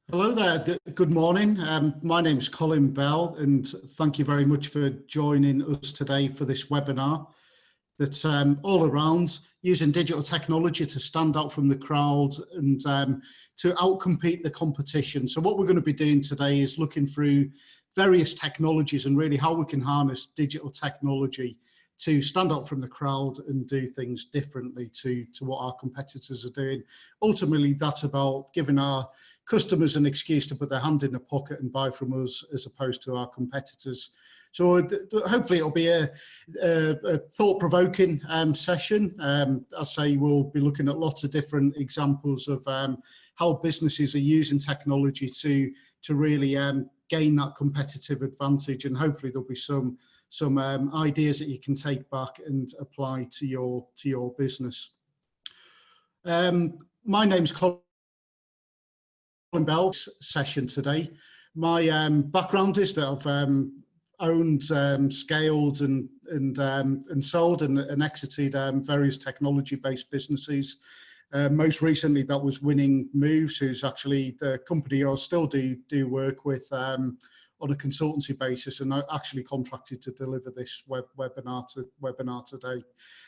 Hello there, good morning. My name's Colin Bell and thank you very much for joining us today for this webinar that's all around using digital technology to stand out from the crowd and to outcompete the competition. So what we're going to be doing today is looking through various technologies and really how we can harness digital technology to stand out from the crowd and do things differently to what our competitors are doing. Ultimately, that's about giving our customers an excuse to put their hand in the pocket and buy from us as opposed to our competitors. So hopefully it'll be a thought-provoking session. I say we'll be looking at lots of different examples of how businesses are using technology to really gain that competitive advantage, and hopefully there'll be some ideas that you can take back and apply to your business. My name's Colin Bell. Session today. My background is that I've owned, scaled, and sold and exited various technology-based businesses. Most recently, that was Winning Moves, who's actually the company I still do work with on a consultancy basis, and I actually contracted to deliver this webinar today.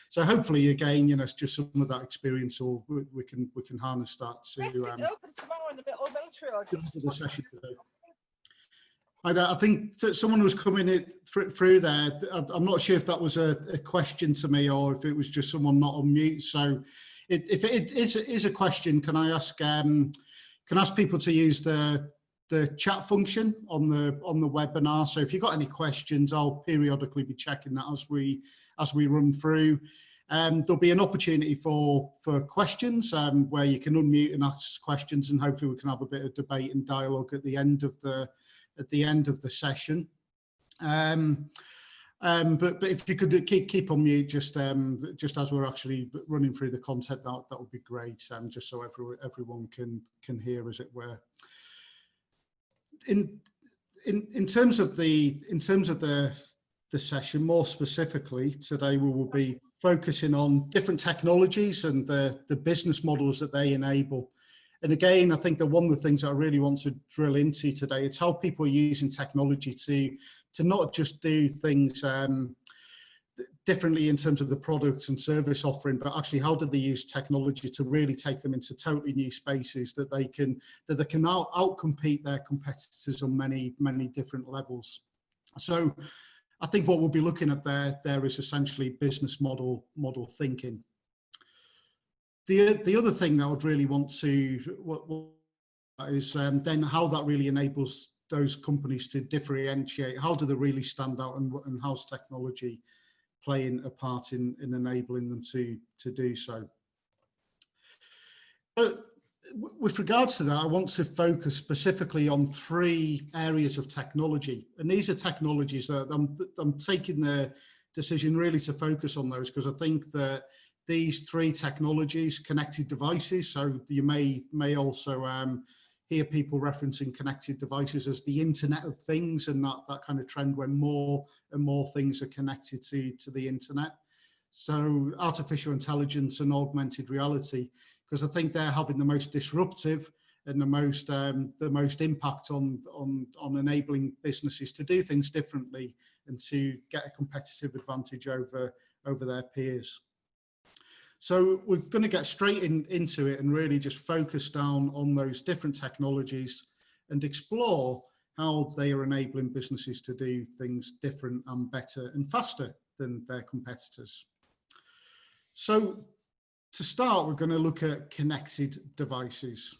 So hopefully, again, you know, it's just some of that experience, or we can harness that to open tomorrow in the middle of the session today. I think someone was coming through there. I'm not sure if that was a question to me or if it was just someone not on mute. So if it is a question, can I ask people to use the chat function on the webinar? So if you've got any questions, I'll periodically be checking that as we run through. There'll be an opportunity for questions where you can unmute and ask questions, and hopefully we can have a bit of debate and dialogue at the end of the session. But if you could keep on mute just as we're actually running through the content, that would be great. Just so everyone can hear, as it were. In terms of the session, more specifically today, we will be focusing on different technologies and the business models that they enable. And again, I think that one of the things that I really want to drill into today is how people are using technology to not just do things differently in terms of the products and service offering, but actually how do they use technology to really take them into totally new spaces that they can outcompete their competitors on many different levels. So I think what we'll be looking at there is essentially business model thinking. The other thing that I would really want to is then how that really enables those companies to differentiate. How do they really stand out, and how's technology playing a part in enabling them to do so? But with regards to that, I want to focus specifically on 3 areas of technology, and these are technologies that I'm taking the decision really to focus on those, because I think that these 3 technologies, connected devices, so you may also hear people referencing connected devices as the Internet of Things, and that kind of trend when more and more things are connected to the internet. So artificial intelligence and augmented reality, because I think they're having the most disruptive and the most impact on enabling businesses to do things differently and to get a competitive advantage over their peers. So we're going to get straight into it and really just focus down on those different technologies and explore how they are enabling businesses to do things different and better and faster than their competitors. So to start, we're going to look at connected devices.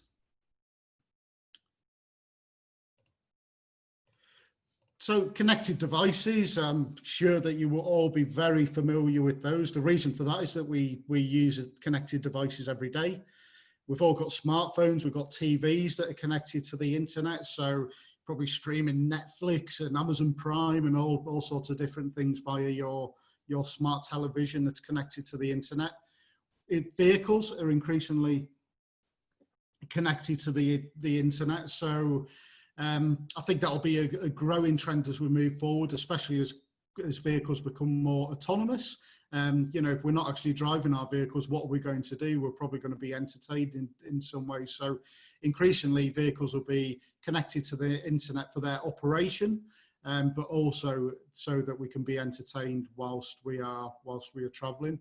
So connected devices, I'm sure that you will all be very familiar with those. The reason for that is that we use connected devices every day. We've all got smartphones, we've got TVs that are connected to the internet, so probably streaming Netflix and Amazon Prime and all sorts of different things via your smart television that's connected to the internet. Vehicles are increasingly connected to the internet, so I think that'll be a growing trend as we move forward, especially as vehicles become more autonomous You know, if we're not actually driving our vehicles, what are we going to do? We're probably going to be entertained in some way. So increasingly vehicles will be connected to the internet for their operation, but also so that we can be entertained whilst we are traveling.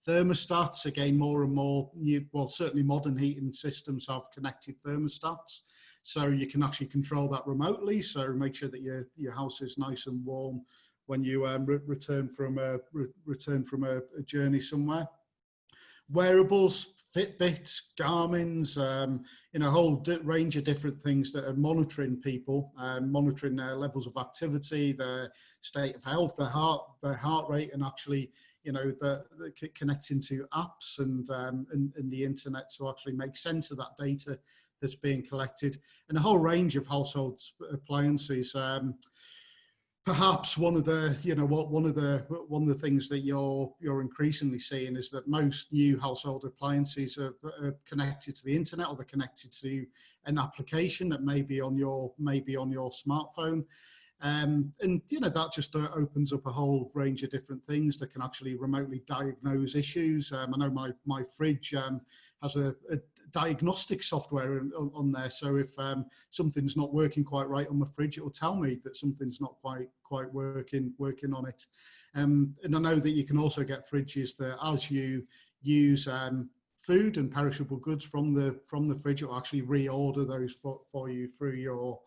Thermostats, again, more and more new, well, certainly modern heating systems have connected thermostats, so you can actually control that remotely. So make sure that your house is nice and warm when you return from a journey somewhere. Wearables, Fitbits, Garmin's, you know, a whole range of different things that are monitoring people, monitoring their levels of activity, their state of health, their heart rate, and actually, you know, connecting to apps and the internet to actually make sense of that data that's being collected, and a whole range of household appliances. Perhaps one of the things that you're increasingly seeing is that most new household appliances are connected to the internet, or they're connected to an application that may be on your smartphone. And you know, that just opens up a whole range of different things that can actually remotely diagnose issues. I know my fridge has a diagnostic software on there, so if something's not working quite right on my fridge, it will tell me that something's not quite working on it. And I know that you can also get fridges that, as you use food and perishable goods from the fridge, it will actually reorder those for you through your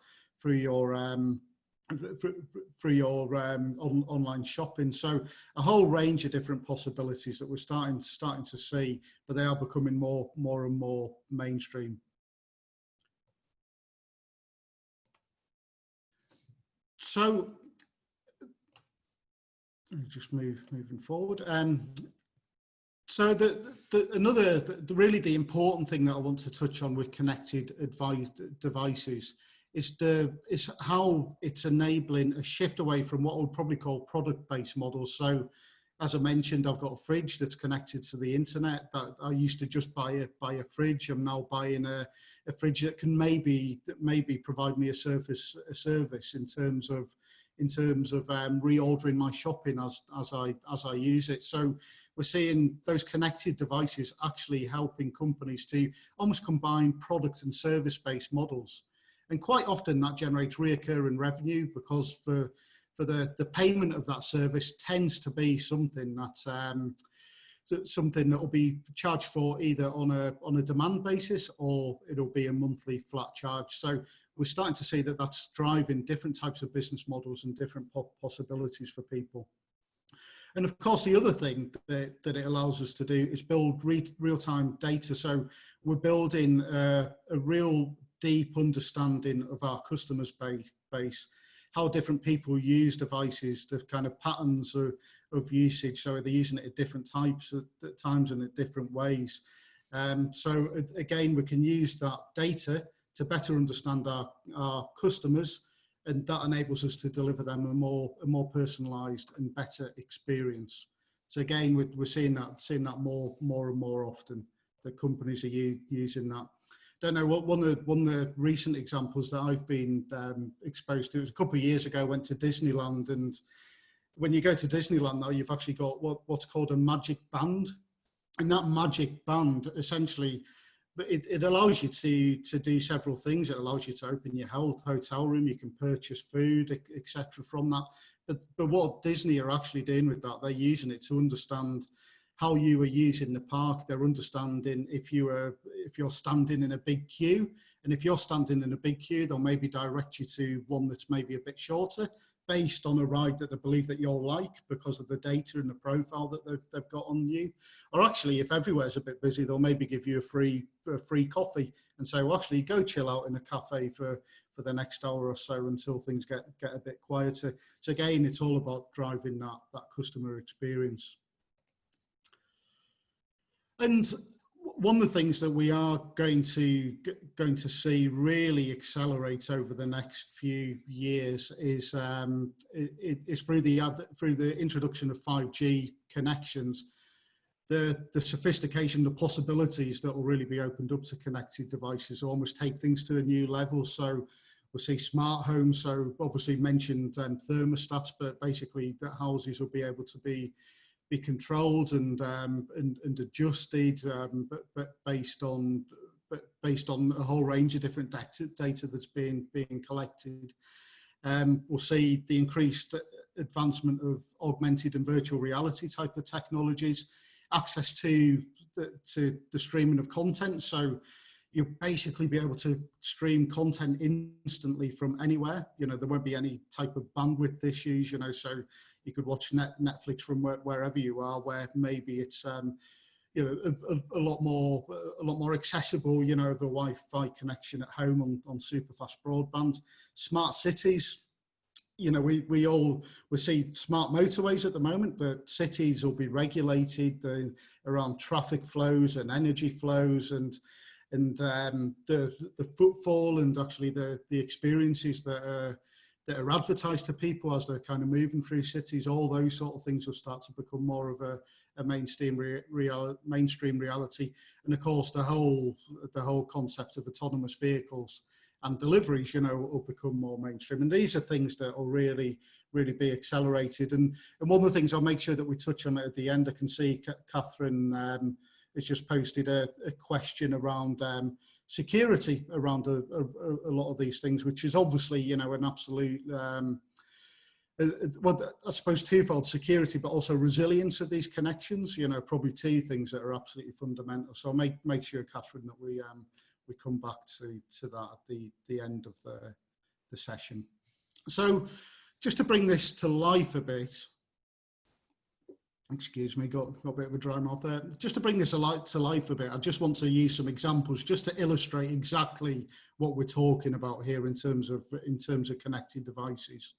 online shopping. So a whole range of different possibilities that we're starting to see, but they are becoming more and more mainstream. So just moving forward. So really the important thing that I want to touch on with connected devices is how it's enabling a shift away from what I would probably call product-based models. So as I mentioned, I've got a fridge that's connected to the internet. That I used to just buy a fridge. I'm now buying a fridge that can maybe provide me a service in terms of reordering my shopping as I use it. So we're seeing those connected devices actually helping companies to almost combine product and service-based models. And quite often that generates reoccurring revenue, because for the payment of that service tends to be something that will be charged for either on a demand basis, or it'll be a monthly flat charge. So we're starting to see that that's driving different types of business models and different possibilities for people. And of course, the other thing that it allows us to do is build real-time data. So we're building a real deep understanding of our customers base, how different people use devices, the kind of patterns of usage. So they're using it at different times and in different ways. So again, we can use that data to better understand our customers, and that enables us to deliver them a more personalised and better experience. So again, we're seeing that more and more often, that companies are using that. Don't know what one of the recent examples that I've been exposed to. It was a couple of years ago. I went to Disneyland, and when you go to Disneyland now, you've actually got what's called a magic band, and that magic band essentially, it allows you to do several things. It allows you to open your hotel room. You can purchase food, etc. from that. But what Disney are actually doing with that, they're using it to understand how you are using the park. They're understanding if you're standing in a big queue, and if you're standing in a big queue, they'll maybe direct you to one that's maybe a bit shorter, based on a ride that they believe that you'll like, because of the data and the profile that they've got on you. Or actually, if everywhere's a bit busy, they'll maybe give you a free coffee and say, well, actually go chill out in a cafe for the next hour or so until things get a bit quieter. So again, it's all about driving that customer experience. And one of the things that we are going to see really accelerate over the next few years is through the introduction of 5G connections, the sophistication, the possibilities that will really be opened up to connected devices almost take things to a new level. So we'll see smart homes. So obviously mentioned thermostats, but basically that houses will be able to be be controlled and adjusted, but based on a whole range of different data that's being collected. We'll see the increased advancement of augmented and virtual reality type of technologies, access to the streaming of content. So you'll basically be able to stream content instantly from anywhere. You know, there won't be any type of bandwidth issues, you know, so you could watch Netflix from wherever you are, where maybe it's, you know, a lot more accessible, you know, the Wi-Fi connection at home on super fast broadband. Smart cities, you know, we see smart motorways at the moment, but cities will be regulated around traffic flows and energy flows and the footfall and actually the experiences that are advertised to people as they're kind of moving through cities. All those sort of things will start to become more of a mainstream reality. And of course, the whole concept of autonomous vehicles and deliveries, you know, will become more mainstream. And these are things that will really be accelerated. And one of the things I'll make sure that we touch on at the end, I can see Catherine has just posted a question around security around a lot of these things, which is obviously, you know, an absolute, well, I suppose twofold: security, but also resilience of these connections. You know, probably two things that are absolutely fundamental. So I'll make sure, Catherine, that we come back to that at the end of the session. So just to bring this to life a bit, excuse me, got a bit of a dry mouth there. Just to bring this to life a bit, I just want to use some examples just to illustrate exactly what we're talking about here in terms of connected devices.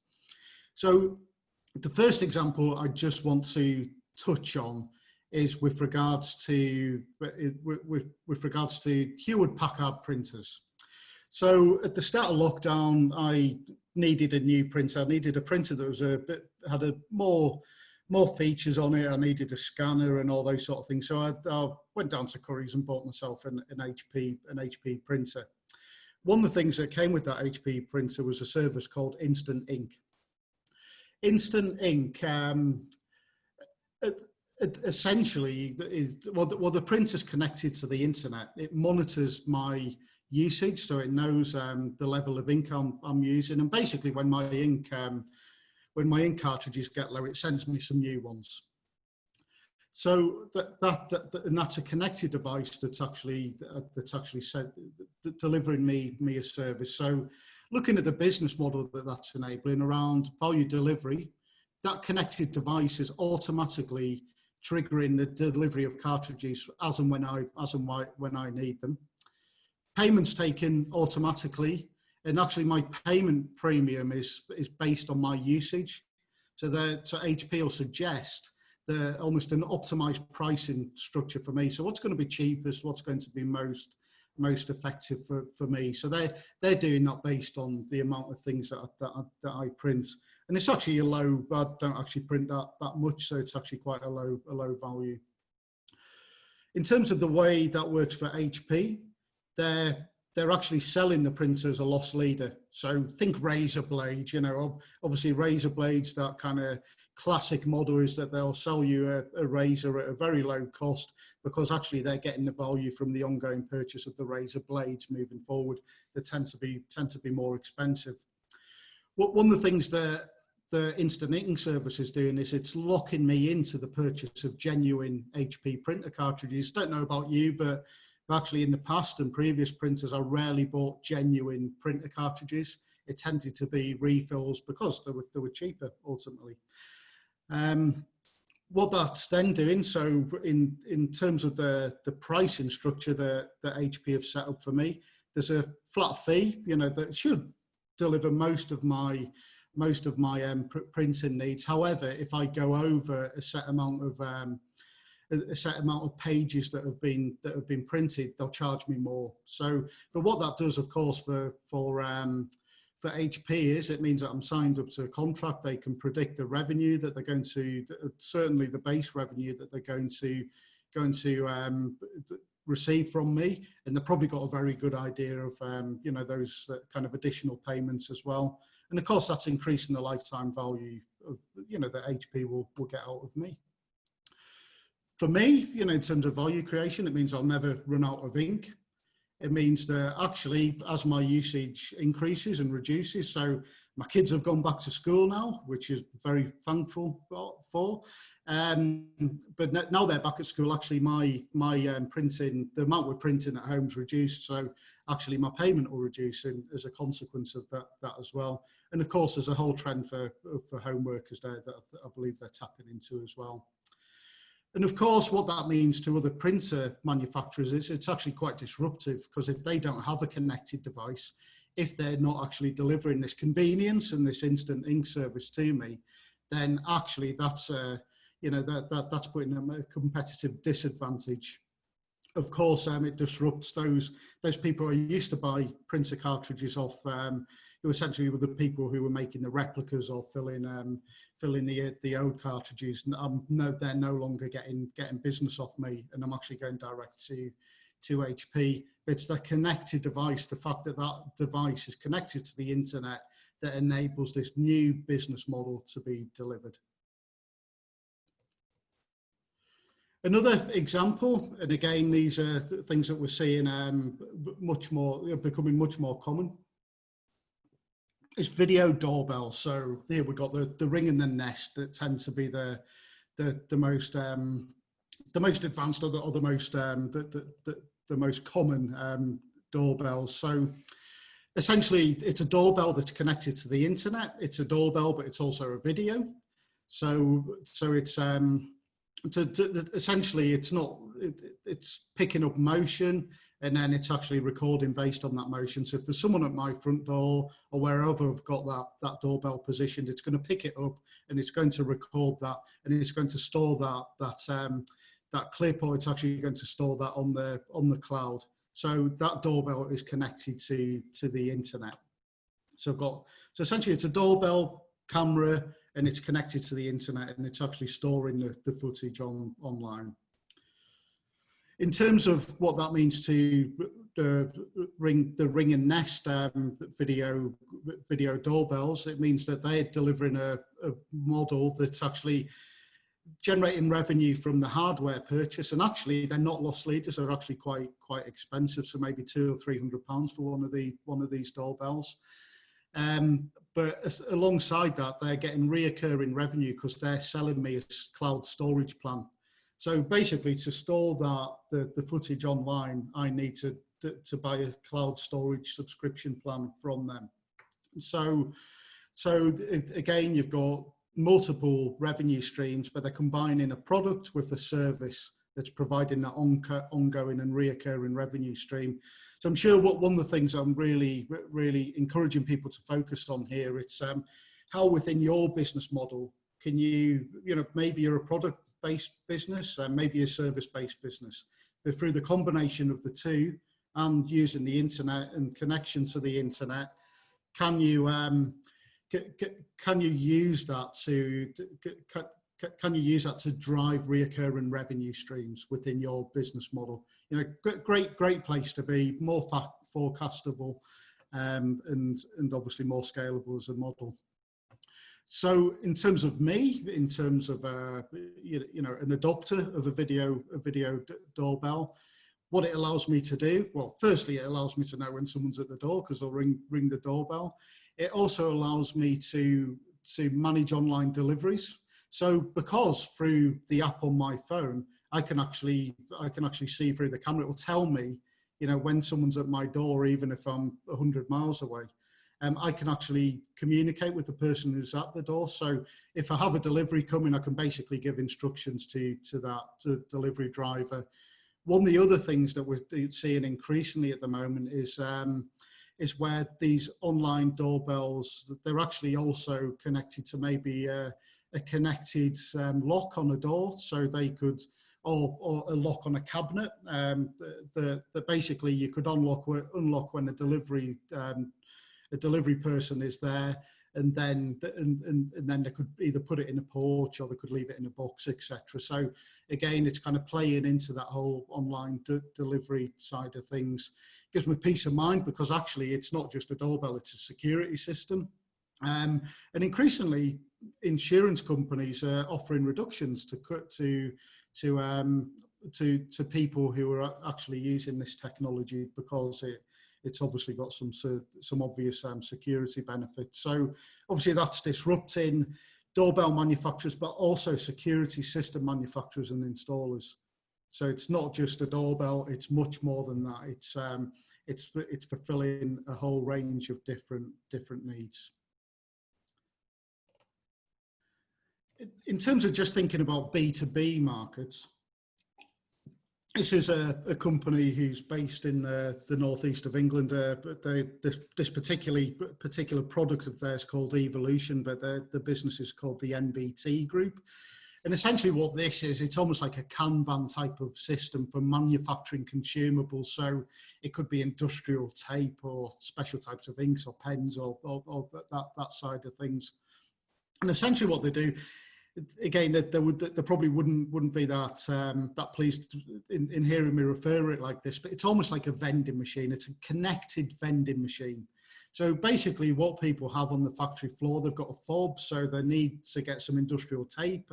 So the first example I just want to touch on is with regards to Hewlett Packard printers. So at the start of lockdown, I needed a new printer. I needed a printer that was had more features on it. I needed a scanner and all those sort of things. So I went down to Currys and bought myself an HP printer. One of the things that came with that HP printer was a service called Instant Ink. Instant Ink, essentially, the printer's connected to the internet. It monitors my usage, so it knows the level of ink I'm using, and basically when my ink cartridges get low, it sends me some new ones. So that's a connected device that's actually delivering me a service. So looking at the business model that's enabling around value delivery, that connected device is automatically triggering the delivery of cartridges as and when I need them. Payments taken automatically, and actually my payment premium is based on my usage. So HP will suggest almost an optimized pricing structure for me. So what's going to be cheapest, what's going to be most effective for me. So they're doing that based on the amount of things that I print. And it's actually a low, I don't actually print that much, so it's actually quite a low value. In terms of the way that works for HP, they're actually selling the printer as a loss leader. So think razor blades, you know, obviously razor blades, that kind of classic model is that they'll sell you a razor at a very low cost because actually they're getting the value from the ongoing purchase of the razor blades moving forward that tend to be more expensive. One of the things that the Instant Ink service is doing is it's locking me into the purchase of genuine HP printer cartridges. Don't know about you, but actually in the past and previous printers, I rarely bought genuine printer cartridges. It tended to be refills because they were cheaper ultimately. What that's then doing, so in terms of the pricing structure that HP have set up for me, there's a flat fee, you know, that should deliver most of my printing needs. However, if I go over a set amount of pages that have been printed, they'll charge me more. So, but what that does, of course, for HP is it means that I'm signed up to a contract. They can predict the revenue that they're going to, certainly the base revenue that they're going to receive from me, and they've probably got a very good idea of you know, those kind of additional payments as well. And of course, that's increasing the lifetime value of, you know, that HP will get out of me. For me, you know, in terms of value creation, it means I'll never run out of ink. It means that actually, as my usage increases and reduces, so my kids have gone back to school now, which is very thankful for. But now they're back at school, actually my printing, the amount we're printing at home is reduced. So actually my payment will reduce as a consequence of that as well. And of course, there's a whole trend for home workers there that I believe they're tapping into as well. And of course, what that means to other printer manufacturers is it's actually quite disruptive, because if they don't have a connected device, if they're not actually delivering this convenience and this instant ink service to me, then actually that's you know, that's putting them at a competitive disadvantage. Of course, it disrupts those people who used to buy printer cartridges off, who essentially were the people who were making the replicas or filling the old cartridges. They're no longer getting business off me, and I'm actually going direct to HP. It's the connected device, the fact that that device is connected to the internet, that enables this new business model to be delivered. Another example, and again, these are things that we're seeing becoming much more common, is video doorbells. So here we've got the Ring and the Nest that tend to be the most advanced, or the most common doorbells. So essentially, it's a doorbell that's connected to the internet. It's a doorbell, but it's also a video. So it's essentially it's picking up motion, and then it's actually recording based on that motion. So if there's someone at my front door or wherever I've got that doorbell positioned, it's going to pick it up and it's going to record that, and it's going to store that clip, or it's actually going to store that on the cloud. So that doorbell is connected to the internet. So essentially it's a doorbell camera, and it's connected to the internet, and it's actually storing the footage online. In terms of what that means to the Ring and Nest video doorbells, it means that they're delivering a model that's actually generating revenue from the hardware purchase, and actually they're not loss leaders. They're actually quite expensive, so maybe £200 or £300 for one of these doorbells. But alongside that, they're getting reoccurring revenue because they're selling me a cloud storage plan. So basically, to store the footage online, I need to buy a cloud storage subscription plan from them. So again, you've got multiple revenue streams, but they're combining a product with a service that's providing that ongoing and reoccurring revenue stream. So I'm sure one of the things I'm really encouraging people to focus on here, it's how within your business model can you know, maybe you're a product-based business, maybe a service-based business, but through the combination of the two and using the internet and connection to the internet, can you use that to drive reoccurring revenue streams within your business model? You know, great place to be, more forecastable, and obviously more scalable as a model. So in terms of me, in terms of you know, an adopter of a video doorbell, what it allows me to do, well, firstly, it allows me to know when someone's at the door, because they'll ring the doorbell. It also allows me to manage online deliveries. So because through the app on my phone, I can actually see through the camera, it will tell me, you know, when someone's at my door, even if I'm 100 miles away. I can actually communicate with the person who's at the door. So if I have a delivery coming, I can basically give instructions to that delivery driver. One of the other things that we're seeing increasingly at the moment is where these online doorbells, they're actually also connected to maybe a connected lock on a door, so they could, or a lock on a cabinet. That basically you could unlock when a delivery person is there, and then they could either put it in a porch or they could leave it in a box, etc. So again, it's kind of playing into that whole online delivery side of things. Gives me peace of mind, because actually it's not just a doorbell, it's a security system. And increasingly, insurance companies are offering reductions to to people who are actually using this technology, because it's obviously got some obvious security benefits. So obviously that's disrupting doorbell manufacturers, but also security system manufacturers and installers. So it's not just a doorbell; it's much more than that. It's fulfilling a whole range of different needs. In terms of just thinking about B2B markets, this is a company who's based in the northeast of England. But this particular product of theirs called Evolution, but the business is called the NBT Group. And essentially what this is, it's almost like a Kanban type of system for manufacturing consumables. So it could be industrial tape or special types of inks or pens or that side of things. And essentially what they do, again, they probably wouldn't be that pleased in hearing me refer it like this, but it's almost like a vending machine. It's a connected vending machine. So basically what people have on the factory floor, they've got a fob, so they need to get some industrial tape.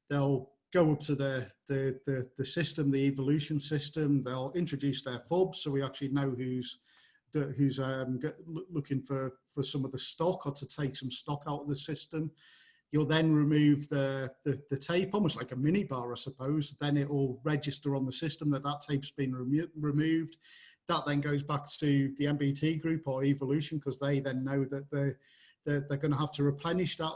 They'll go up to the system, the Evolution system. They'll introduce their fob, so we actually know who's looking for some of the stock or to take some stock out of the system. You'll then remove the tape, almost like a mini bar, I suppose. Then it will register on the system that tape's been removed. That then goes back to the NBT Group or Evolution, because they then know that they're going to have to replenish that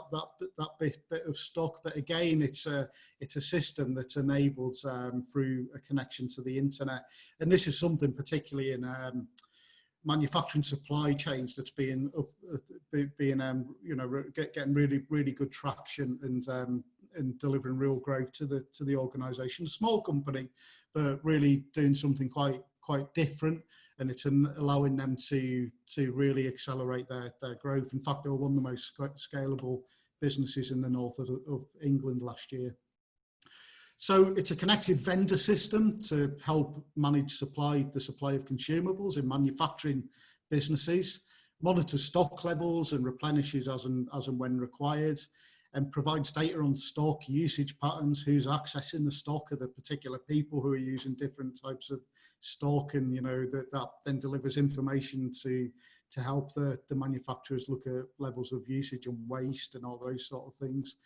bit of stock. But again, it's a system that's enabled through a connection to the internet. And this is something particularly in manufacturing supply chains that's being getting really good traction and delivering real growth to the organisation. A small company, but really doing something quite different, and it's allowing them to really accelerate their growth. In fact, they were one of the most scalable businesses in the north of England last year. So it's a connected vendor system to help manage the supply of consumables in manufacturing businesses, monitor stock levels and replenishes as and when required, and provides data on stock, usage patterns, who's accessing the stock, are the particular people who are using different types of stock, and that then delivers information to help the manufacturers look at levels of usage and waste and all those sort of things.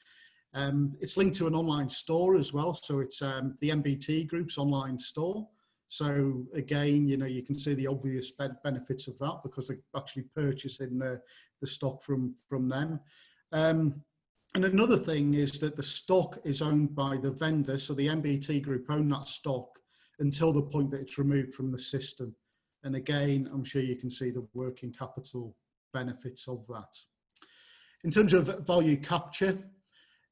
It's linked to an online store as well, so it's the NBT Group's online store. So again, you can see the obvious benefits of that, because they're actually purchasing the stock from them. And another thing is that the stock is owned by the vendor, so the NBT Group own that stock until the point that it's removed from the system. And again, I'm sure you can see the working capital benefits of that. In terms of value capture,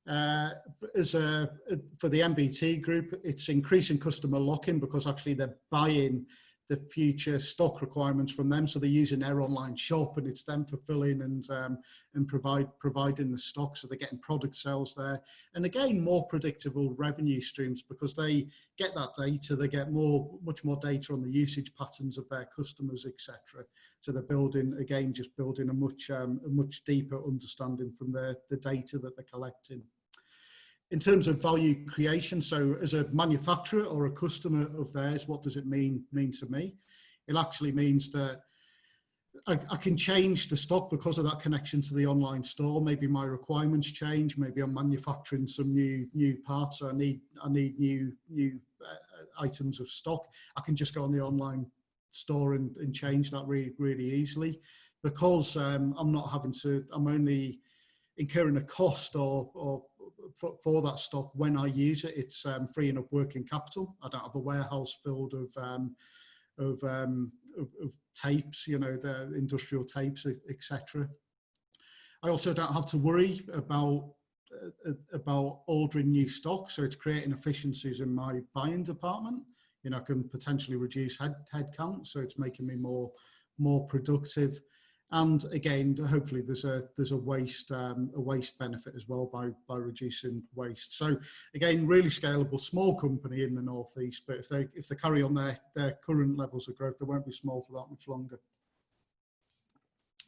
for the NBT Group, it's increasing customer lock-in, because actually they're buying the future stock requirements from them. So they're using their online shop, and it's them fulfilling and providing the stock. So they're getting product sales there. And again, more predictable revenue streams, because they get that data, they get much more data on the usage patterns of their customers, etc. So they're building a much deeper understanding from the data that they're collecting. In terms of value creation, so as a manufacturer or a customer of theirs, what does it mean to me? It actually means that I can change the stock because of that connection to the online store. Maybe my requirements change. Maybe I'm manufacturing some new parts, so I need new items of stock. I can just go on the online store and change that really easily, because I'm only incurring a cost or for that stock when I use it. It's freeing up working capital. I don't have a warehouse filled of tapes, the industrial tapes, etc. I also don't have to worry about ordering new stock, so it's creating efficiencies in my buying department. I can potentially reduce head count, so it's making me more productive. And again, hopefully there's a waste benefit as well by reducing waste. So again, really scalable, small company in the northeast, but if they carry on their current levels of growth, they won't be small for that much longer.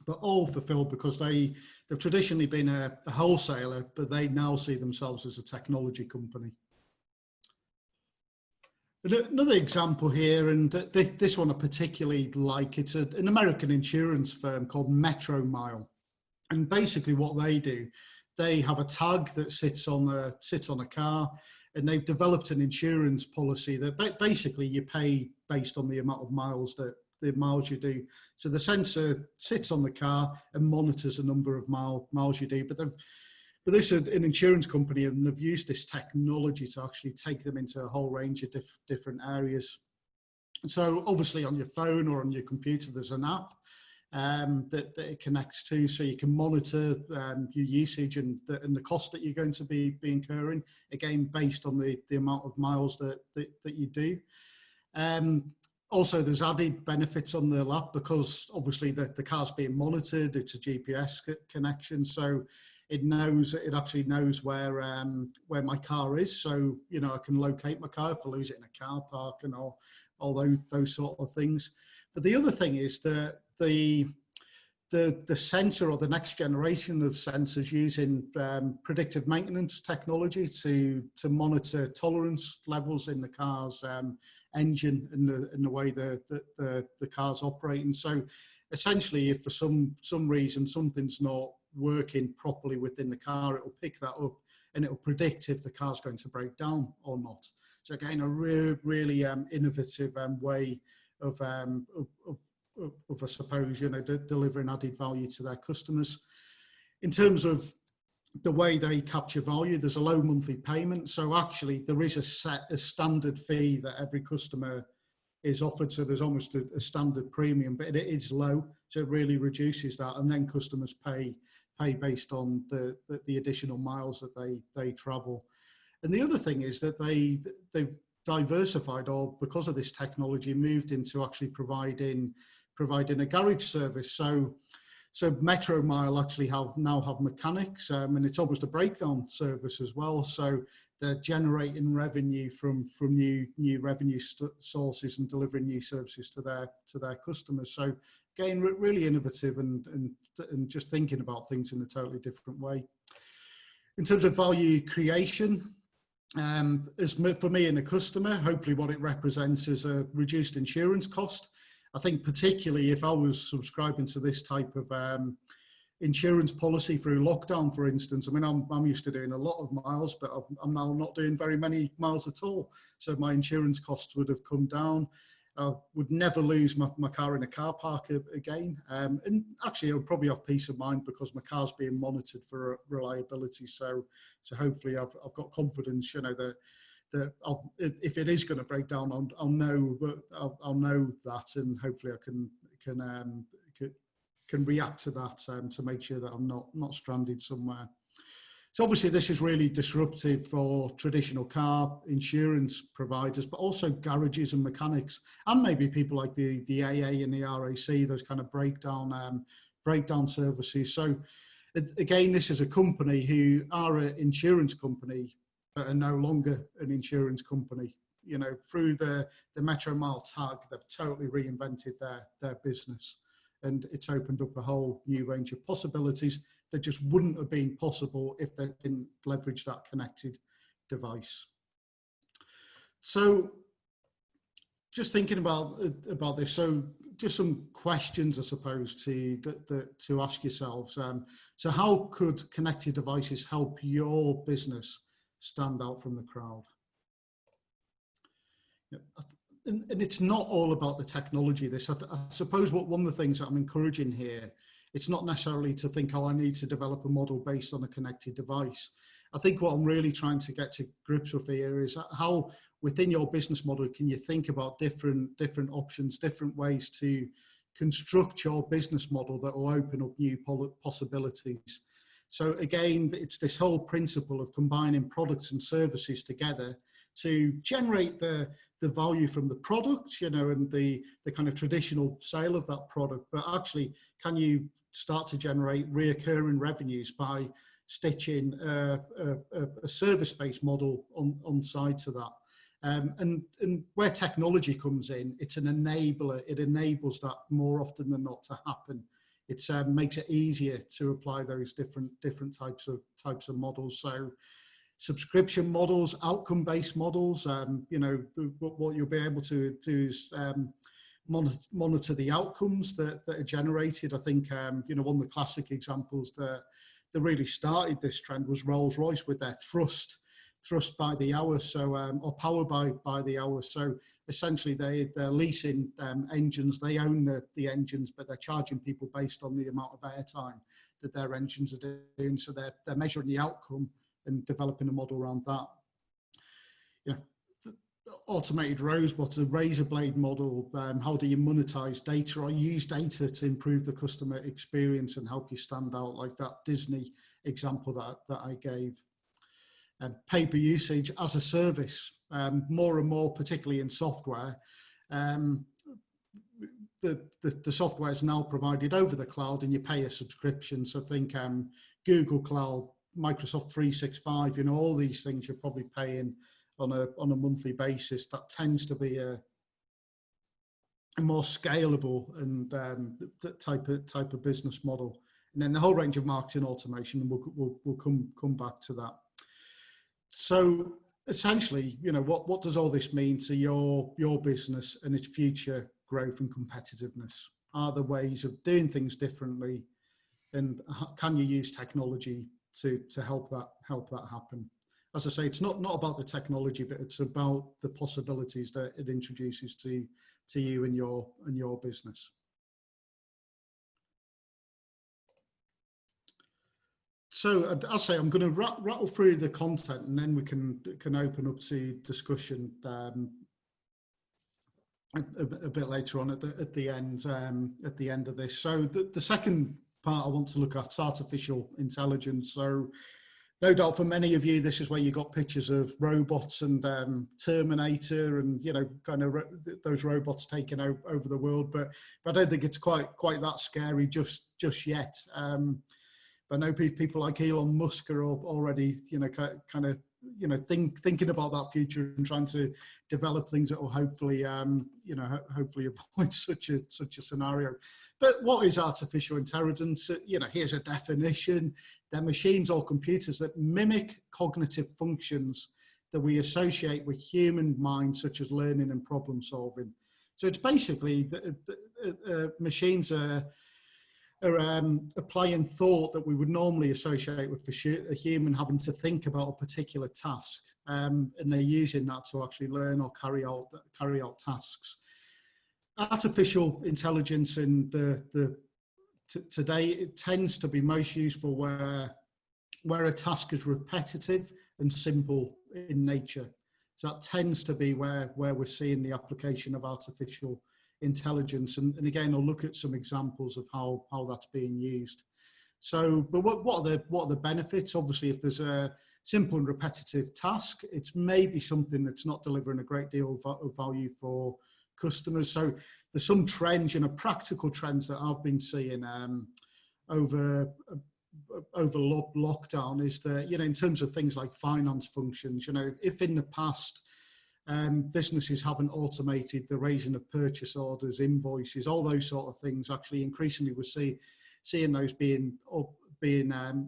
But all fulfilled because they've traditionally been a wholesaler, but they now see themselves as a technology company. Another example here, and this one I particularly like, it's an American insurance firm called Metro Mile. And basically what they do, they have a tag that sits on a car, and they've developed an insurance policy that basically you pay based on the amount of miles you do. So the sensor sits on the car and monitors the number of miles you do. But this is an insurance company, and they've used this technology to actually take them into a whole range of different areas. So obviously on your phone or on your computer, there's an app that it connects to, so you can monitor your usage and the cost that you're going to be incurring, again, based on the amount of miles that you do. Also, there's added benefits on the app because obviously the car's being monitored. It's a GPS connection, so it actually knows where my car is. So, you know, I can locate my car if I lose it in a car park and all those sort of things. But the other thing is that the sensor, or the next generation of sensors, using predictive maintenance technology to monitor tolerance levels in the car's engine and the way the car's operating. So essentially, if for some reason something's not working properly within the car, it will pick that up and it will predict if the car's going to break down or not. So again, a really innovative way of I suppose, you know, delivering added value to their customers. In terms of the way they capture value, there's a low monthly payment. So actually there is a standard fee that every customer is offered. So there's almost a standard premium, but it is low. So it really reduces that. And then customers pay based on the additional miles that they travel. And the other thing is that they've diversified, or because of this technology, moved into actually providing a garage service. So Metro Mile actually now have mechanics, and it's almost a breakdown service as well. So they're generating revenue from new revenue sources and delivering new services to their customers. So again, really innovative and just thinking about things in a totally different way. In terms of value creation, for me and the customer, hopefully what it represents is a reduced insurance cost. I think particularly if I was subscribing to this type of insurance policy through lockdown, for instance, I mean, I'm used to doing a lot of miles, but I'm now not doing very many miles at all. So my insurance costs would have come down. I would never lose my car in a car park again. And actually, I would probably have peace of mind because my car's being monitored for reliability. So hopefully I've got confidence, you know, that if it is going to break down, I'll know that, and hopefully I can react to that to make sure that I'm not stranded somewhere. So obviously this is really disruptive for traditional car insurance providers, but also garages and mechanics, and maybe people like the AA and the RAC, those kind of breakdown services. So again, this is a company who are an insurance company, but are no longer an insurance company. You know, through the Metro Mile tag, they've totally reinvented their business, and it's opened up a whole new range of possibilities that just wouldn't have been possible if they didn't leverage that connected device. So just thinking about this, so just some questions, I suppose, to ask yourselves. So how could connected devices help your business stand out from the crowd? And it's not all about the technology. I suppose one of the things that I'm encouraging here, it's not necessarily to think, oh, I need to develop a model based on a connected device. I think what I'm really trying to get to grips with here is how within your business model can you think about different options, different ways to construct your business model that will open up new possibilities. So again, it's this whole principle of combining products and services together to generate the value from the product, you know, and the kind of traditional sale of that product. But actually, can you start to generate reoccurring revenues by stitching a service-based model on side to that? And where technology comes in, it's an enabler. It enables that more often than not to happen. It makes it easier to apply those different types of models. subscription models, outcome-based models. You know, what you'll be able to do is monitor the outcomes that are generated. I think, you know, one of the classic examples that really started this trend was Rolls-Royce with their thrust by the hour, so or power by the hour. So essentially they're leasing engines, they own the engines, but they're charging people based on the amount of airtime that their engines are doing. So they're measuring the outcome and developing a model around that. Yeah, automated robots, a razor blade model. How do you monetize data or use data to improve the customer experience and help you stand out, like that Disney example that I gave. Pay-per usage as a service, more and more, particularly in software. The software is now provided over the cloud and you pay a subscription. So think Google Cloud, Microsoft 365, you know, all these things you're probably paying on a monthly basis. That tends to be a more scalable and type of business model. And then the whole range of marketing automation, and we'll come back to that. So essentially, you know, what does all this mean to your business and its future growth and competitiveness? Are there ways of doing things differently, and can you use technology to help that happen? As I say, it's not about the technology, but it's about the possibilities that it introduces to you and your business. So I'll say I'm going to rattle through the content, and then we can open up to discussion a bit later on at the end of this. So the second part I want to look at is artificial intelligence. So no doubt for many of you, this is where you got pictures of robots and Terminator, and you know, kind of those robots taking over the world. But I don't think it's quite that scary just yet. I know people like Elon Musk are already, you know, kind of, you know, thinking about that future and trying to develop things that will hopefully, you know, hopefully avoid such a scenario. But what is artificial intelligence? You know, here's a definition: they're machines or computers that mimic cognitive functions that we associate with human minds, such as learning and problem solving. So it's basically machines are applying thought that we would normally associate with a human having to think about a particular task, and they're using that to actually learn or carry out tasks. Artificial intelligence in today, it tends to be most useful where a task is repetitive and simple in nature. So that tends to be where we're seeing the application of artificial intelligence, and again I'll look at some examples of how that's being used. So, but what are the benefits? Obviously, if there's a simple and repetitive task, it's maybe something that's not delivering a great deal of value for customers. So there's some trends, you know, practical trends that I've been seeing over lockdown is that, you know, in terms of things like finance functions, you know, if in the past businesses haven't automated the raising of purchase orders, invoices, all those sort of things, actually increasingly we're seeing those being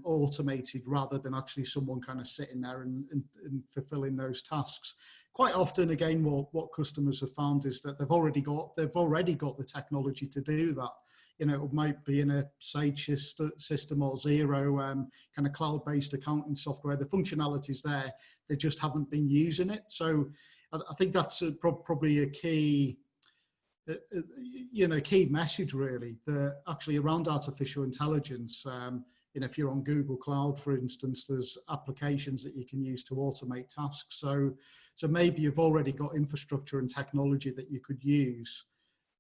automated rather than actually someone kind of sitting there and fulfilling those tasks. Quite often, again, what customers have found is that they've already got the technology to do that. You know, it might be in a Sage system or Xero kind of cloud-based accounting software. The functionality's there, they just haven't been using it. So I think that's probably a key, you know, key message really, that actually around artificial intelligence. You know, if you're on Google Cloud, for instance, there's applications that you can use to automate tasks. So maybe you've already got infrastructure and technology that you could use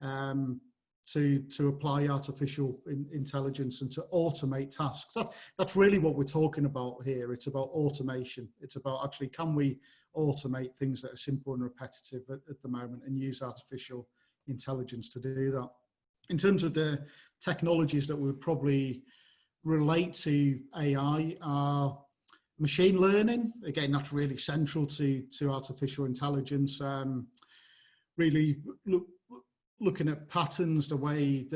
to apply artificial intelligence and to automate tasks. That's really what we're talking about here. It's about automation. It's about actually, can we automate things that are simple and repetitive at the moment and use artificial intelligence to do that. In terms of the technologies that would probably relate to AI are machine learning. Again, that's really central to artificial intelligence. Really looking at patterns, the way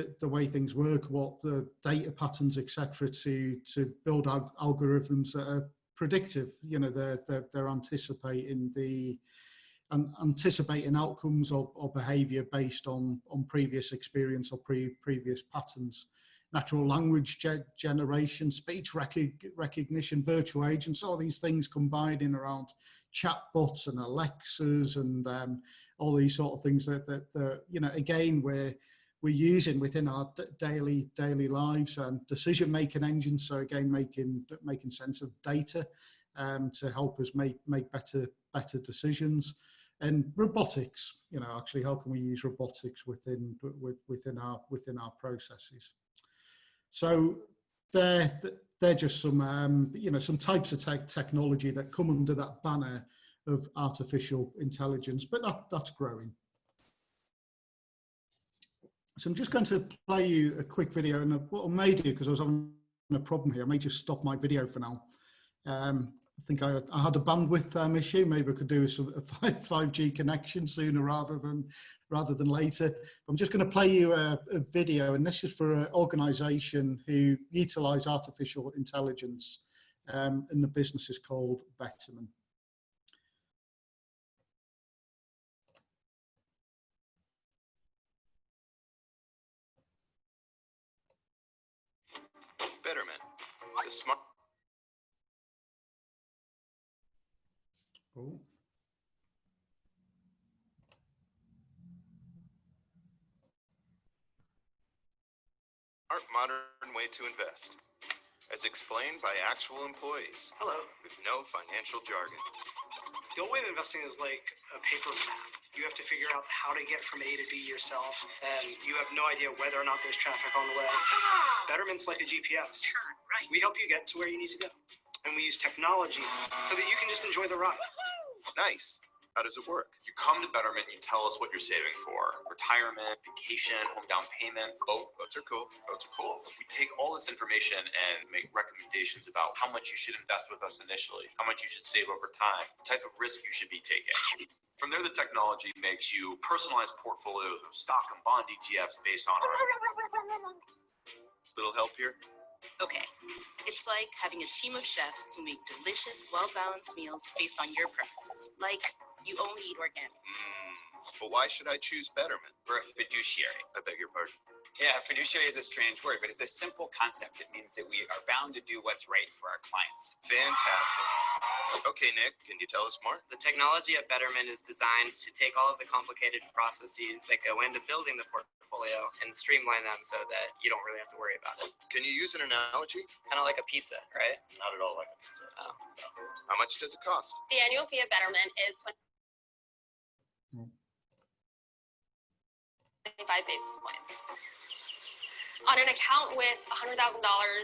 things work, what the data patterns, etc., to build algorithms that are predictive. You know, they're anticipating outcomes or behaviour based on previous experience or previous patterns. Natural language generation, speech recognition, virtual agents, all these things combining around chatbots and Alexas and all these sort of things that you know, again, we're using within our daily lives, and decision-making engines. So again, making sense of data to help us make better decisions. And robotics, you know, actually, how can we use robotics within our processes? So they're just some you know, some types of technology that come under that banner of artificial intelligence, but that's growing. So I'm just going to play you a quick video, and what I may do, because I was having a problem here, I may just stop my video for now. I think I had a bandwidth issue. Maybe I could do a 5G connection sooner rather than later. I'm just going to play you a video, and this is for an organisation who utilise artificial intelligence, and the business is called Betterment. Betterment, the smart. Oh. Modern way to invest, as explained by actual employees. Hello. With no financial jargon. The old way of investing is like a paper map. You have to figure out how to get from A to B yourself, and you have no idea whether or not there's traffic on the way. Betterment's like a GPS. Sure, right. We help you get to where you need to go, and we use technology so that you can just enjoy the ride. Nice. How does it work? You come to Betterment and you tell us what you're saving for. Retirement, vacation, home down payment. Boats are cool. Boats are cool. We take all this information and make recommendations about how much you should invest with us initially, how much you should save over time, the type of risk you should be taking. From there, the technology makes you personalized portfolios of stock and bond ETFs based on our... Little help here? Okay, it's like having a team of chefs who make delicious, well-balanced meals based on your preferences. Like, you only eat organic. But why should I choose Betterment? We're a fiduciary. I beg your pardon? Yeah, fiduciary is a strange word, but it's a simple concept. It means that we are bound to do what's right for our clients. Fantastic. Okay, Nick, can you tell us more? The technology at Betterment is designed to take all of the complicated processes that go into building the portfolio and streamline them so that you don't really have to worry about it. Can you use an analogy? Kind of like a pizza, right? Not at all like a pizza. Oh. How much does it cost? The annual fee of Betterment is 25 basis points. On an account with $100,000,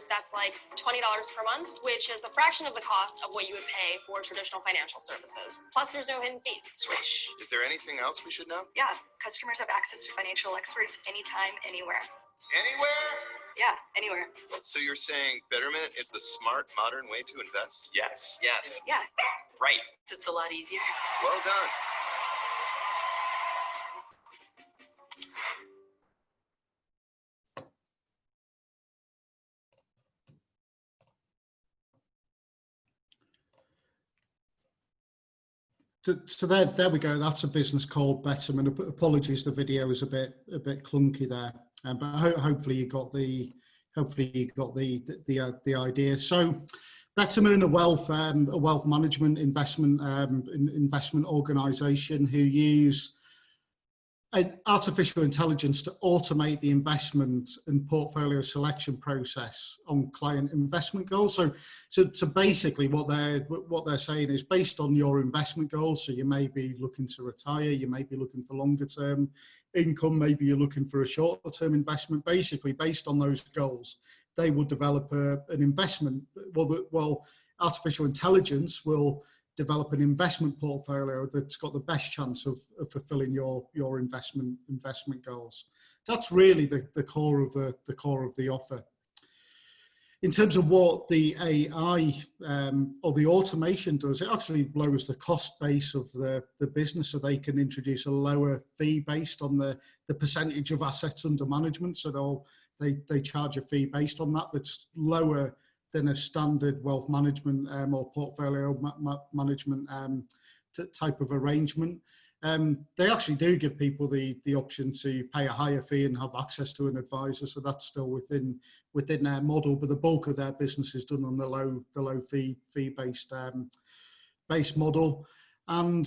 that's like $20 per month, which is a fraction of the cost of what you would pay for traditional financial services. Plus, there's no hidden fees. Swish. Is there anything else we should know? Yeah, customers have access to financial experts anytime, anywhere. Anywhere? Yeah, anywhere. So you're saying Betterment is the smart, modern way to invest? Yes. Yes. Yeah. Right. It's a lot easier. Well done. So there we go. That's a business called Betterment. Apologies, the video is a bit clunky there, but hopefully you got the idea. So, Betterment, a wealth management investment organisation who use artificial intelligence to automate the investment and portfolio selection process on client investment goals. So basically what they're saying is, based on your investment goals, so you may be looking to retire, you may be looking for longer term income, maybe you're looking for a shorter term investment. Basically, based on those goals, they will develop an investment. Well, artificial intelligence will develop an investment portfolio that's got the best chance of fulfilling your investment goals. That's really the core of the offer. In terms of what the AI or the automation does, it actually lowers the cost base of the business, so they can introduce a lower fee based on the percentage of assets under management. So they charge a fee based on that that's lower a standard wealth management or portfolio management type of arrangement. They actually do give people the option to pay a higher fee and have access to an advisor, so that's still within their model. But the bulk of their business is done on the low fee based model, and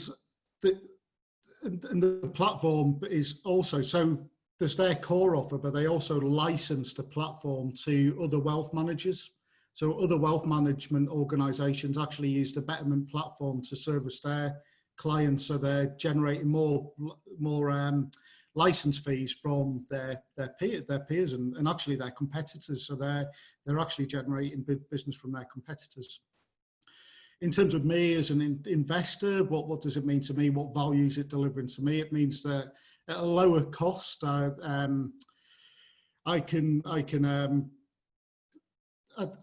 the platform is also, so there's their core offer, but they also license the platform to other wealth managers. So other wealth management organizations actually use the Betterment platform to service their clients, so they're generating more license fees from their peers and actually their competitors. So they're actually generating business from their competitors. In terms of me as an investor, what does it mean to me? What value is it delivering to me? It means that at a lower cost, I can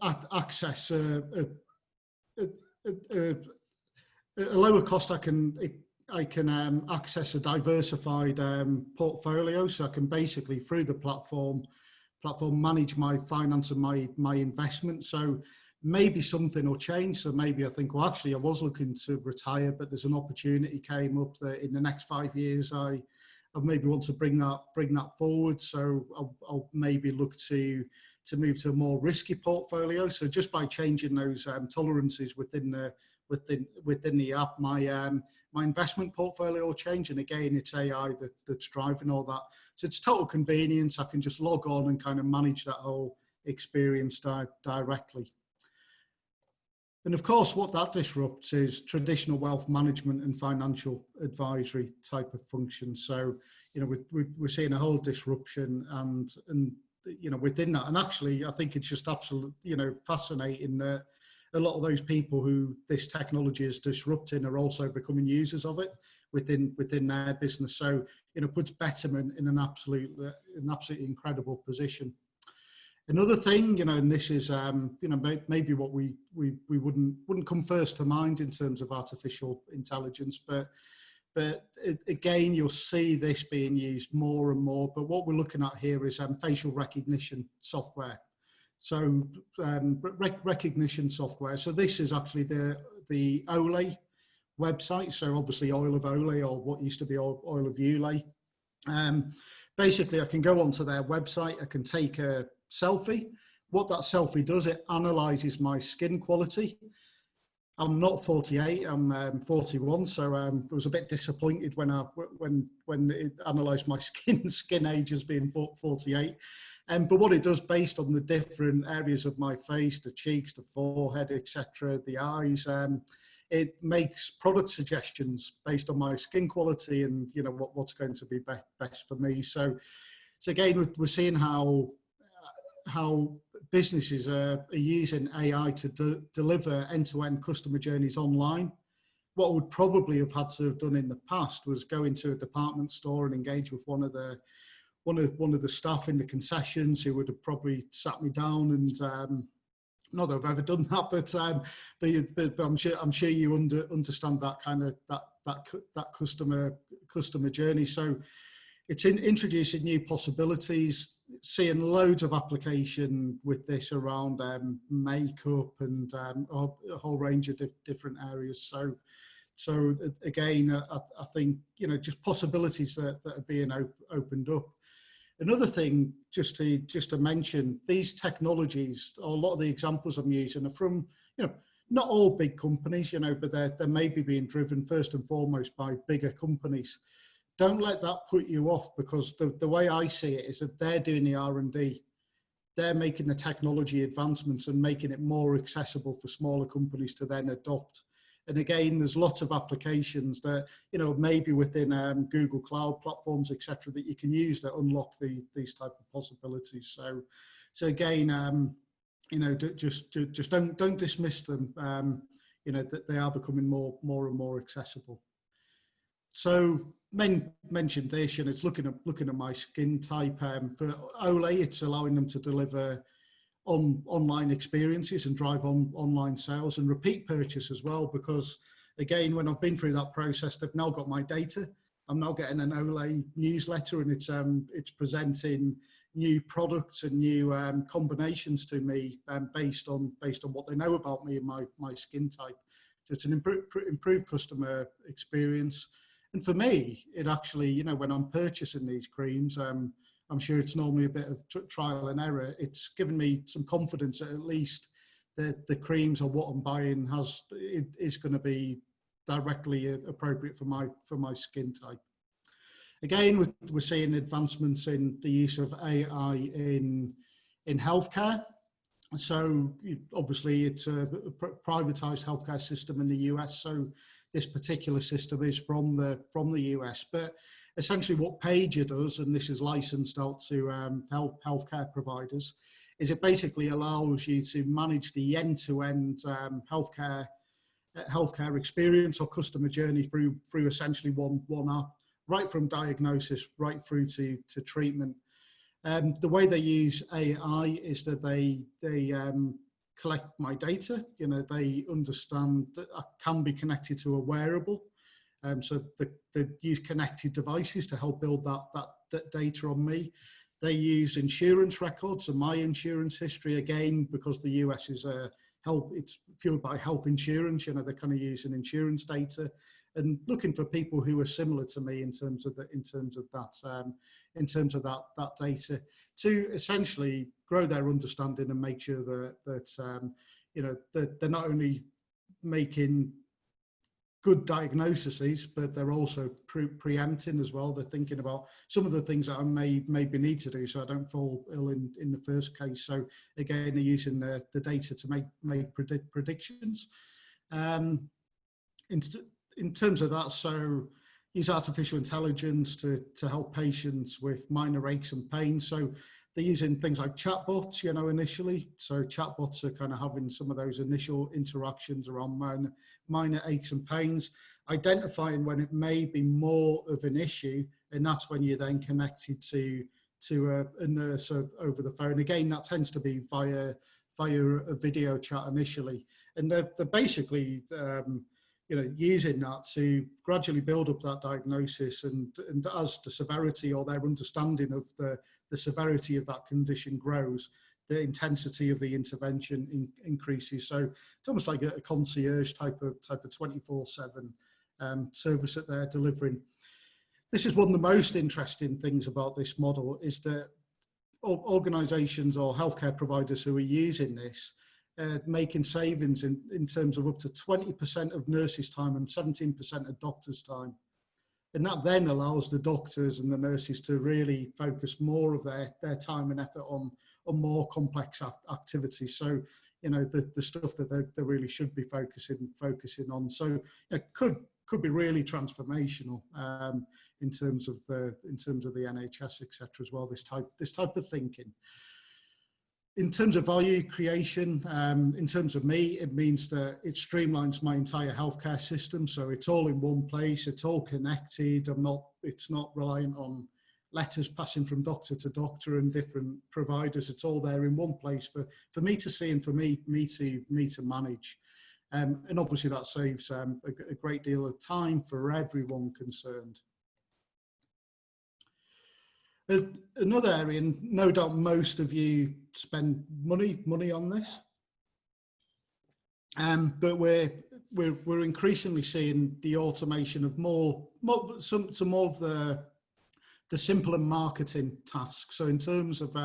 access at a lower cost. I can access a diversified portfolio, so I can basically through the platform manage my finance and my investment. So maybe something will change. So maybe I think, well, actually I was looking to retire, but there's an opportunity came up that in the next 5 years I maybe want to bring that forward. So I'll maybe look to move to a more risky portfolio. So just by changing those tolerances within the app, my investment portfolio will change. And again, it's AI that's driving all that. So it's total convenience. I can just log on and kind of manage that whole experience directly. And of course, what that disrupts is traditional wealth management and financial advisory type of functions. So, you know, we're seeing a whole disruption and you know, within that. And actually, I think it's just absolutely, you know, fascinating that a lot of those people who this technology is disrupting are also becoming users of it within their business. So, you know, puts Betterment in an absolutely incredible position. Another thing, you know, and this is, you know, maybe what we wouldn't come first to mind in terms of artificial intelligence, but again, you'll see this being used more and more. But what we're looking at here is facial recognition software. So recognition software. So this is actually the Olay website. So obviously Oil of Olay, or what used to be Oil of Ulay. Basically, I can go onto their website. I can take a selfie. What that selfie does, it analyzes my skin quality. I'm not 48, I'm 41, so I was a bit disappointed when it analysed my skin age as being 48. But what it does, based on the different areas of my face, the cheeks, the forehead, etc., the eyes, it makes product suggestions based on my skin quality and, you know, what's going to be best for me. So again, we're seeing how businesses are using AI to deliver end-to-end customer journeys online. What I would probably have had to have done in the past was go into a department store and engage with one of the staff in the concessions, who would have probably sat me down and not that I've ever done that, but I'm sure you understand that kind of that customer journey. So it's introducing new possibilities, seeing loads of application with this around makeup and a whole range of different areas. So again, I think, you know, just possibilities that are being opened up. Another thing, just to mention, these technologies, or a lot of the examples I'm using are from, you know, not all big companies, you know, but they're maybe being driven first and foremost by bigger companies. Don't let that put you off, because the way I see it is that they're doing the R&D. They're making the technology advancements and making it more accessible for smaller companies to then adopt. And again, there's lots of applications that, you know, maybe within Google Cloud platforms, etc., that you can use that unlock these type of possibilities. So again, you know, just don't dismiss them. You know, that they are becoming more and more accessible. So mentioned this, and it's looking at my skin type. For Olay, it's allowing them to deliver online experiences and drive online sales and repeat purchase as well, because again, when I've been through that process, they've now got my data. I'm now getting an Olay newsletter, and it's presenting new products and new combinations to me based on what they know about me and my skin type. So it's an improved customer experience. And for me, it actually, you know, when I'm purchasing these creams, I'm sure it's normally a bit of trial and error. It's given me some confidence that at least the creams or what I'm buying is going to be directly appropriate for my skin type. Again, we're seeing advancements in the use of AI in healthcare. So obviously it's a privatized healthcare system in the US. So this particular system is from the US, but essentially what Pager does, and this is licensed out to healthcare providers, is it basically allows you to manage the end-to-end healthcare experience or customer journey through essentially one app, right from diagnosis right through to treatment. The way they use AI is that they collect my data. You know, they understand that I can be connected to a wearable. So they use connected devices to help build that data on me. They use insurance records and my insurance history, again, because the US is it's fueled by health insurance. You know, they're kind of using insurance data and looking for people who are similar to me in terms of that data, to essentially grow their understanding and make sure that you know, that they're not only making good diagnoses, but they're also preempting as well. They're thinking about some of the things that I maybe need to do so I don't fall ill in the first case. So again, they're using the data to make predictions. In terms of that, so use artificial intelligence to help patients with minor aches and pains. So they're using things like chatbots, you know, initially. So chatbots are kind of having some of those initial interactions around minor aches and pains, identifying when it may be more of an issue, and that's when you're then connected to a nurse over the phone. Again, that tends to be via a video chat initially, and they're basically you know, using that to gradually build up that diagnosis, and as the severity or their understanding of the severity of that condition grows, the intensity of the intervention increases. So it's almost like a concierge type of 24/7 service that they're delivering. This is one of the most interesting things about this model, is that organizations or healthcare providers who are using this making savings in terms of up to 20% of nurses' time and 17% of doctors' time. And that then allows the doctors and the nurses to really focus more of their time and effort on more complex activities. So, you know, the stuff that they really should be focusing on. So it could be really transformational in terms of the NHS, etc. as well. This type of thinking. In terms of value creation, in terms of me, it means that it streamlines my entire healthcare system. So it's all in one place, it's all connected. It's not reliant on letters passing from doctor to doctor and different providers. It's all there in one place for me to see and for me to manage. And obviously that saves a great deal of time for everyone concerned. Another area, and no doubt most of you spend money on this, but we're increasingly seeing the automation of some more of the simpler marketing tasks. So in terms of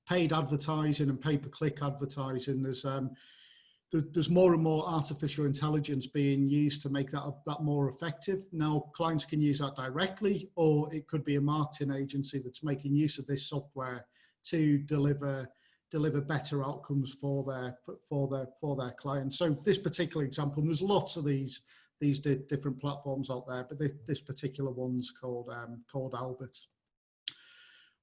paid advertising and pay-per-click advertising, there's more and more artificial intelligence being used to make that more effective. Now, clients can use that directly, or it could be a marketing agency that's making use of this software to deliver better outcomes for their clients. So this particular example, and there's lots of these different platforms out there, but this particular one's called Albert.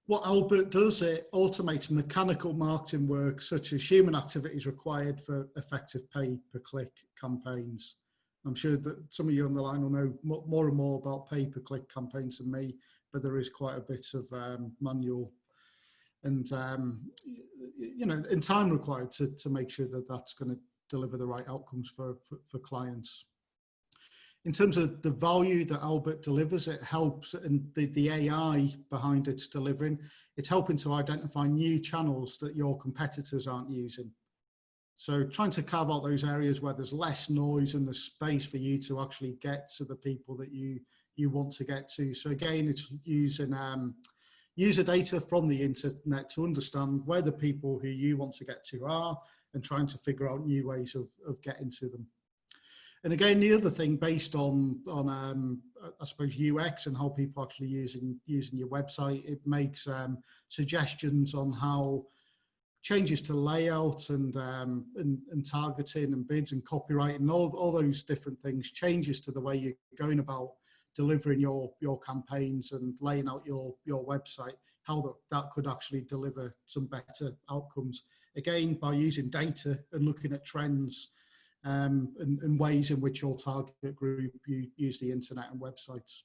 What Albert does, it automates mechanical marketing work such as human activities required for effective pay-per-click campaigns. I'm sure that some of you on the line will know more and more about pay-per-click campaigns than me, but there is quite a bit of manual and you know, and time required to make sure that that's going to deliver the right outcomes for clients. In terms of the value that Albert delivers, it helps, and the AI behind it's delivering, it's helping to identify new channels that your competitors aren't using. So trying to carve out those areas where there's less noise and there's space for you to actually get to the people that you want to get to. So again, it's using user data from the internet to understand where the people who you want to get to are and trying to figure out new ways of getting to them. And again, the other thing based on I suppose UX and how people actually using your website, it makes suggestions on how changes to layout and targeting and bids and copyright and all those different things, changes to the way you're going about delivering your campaigns and laying out your website, how that could actually deliver some better outcomes. Again, by using data and looking at trends and ways in which your target group use the internet and websites.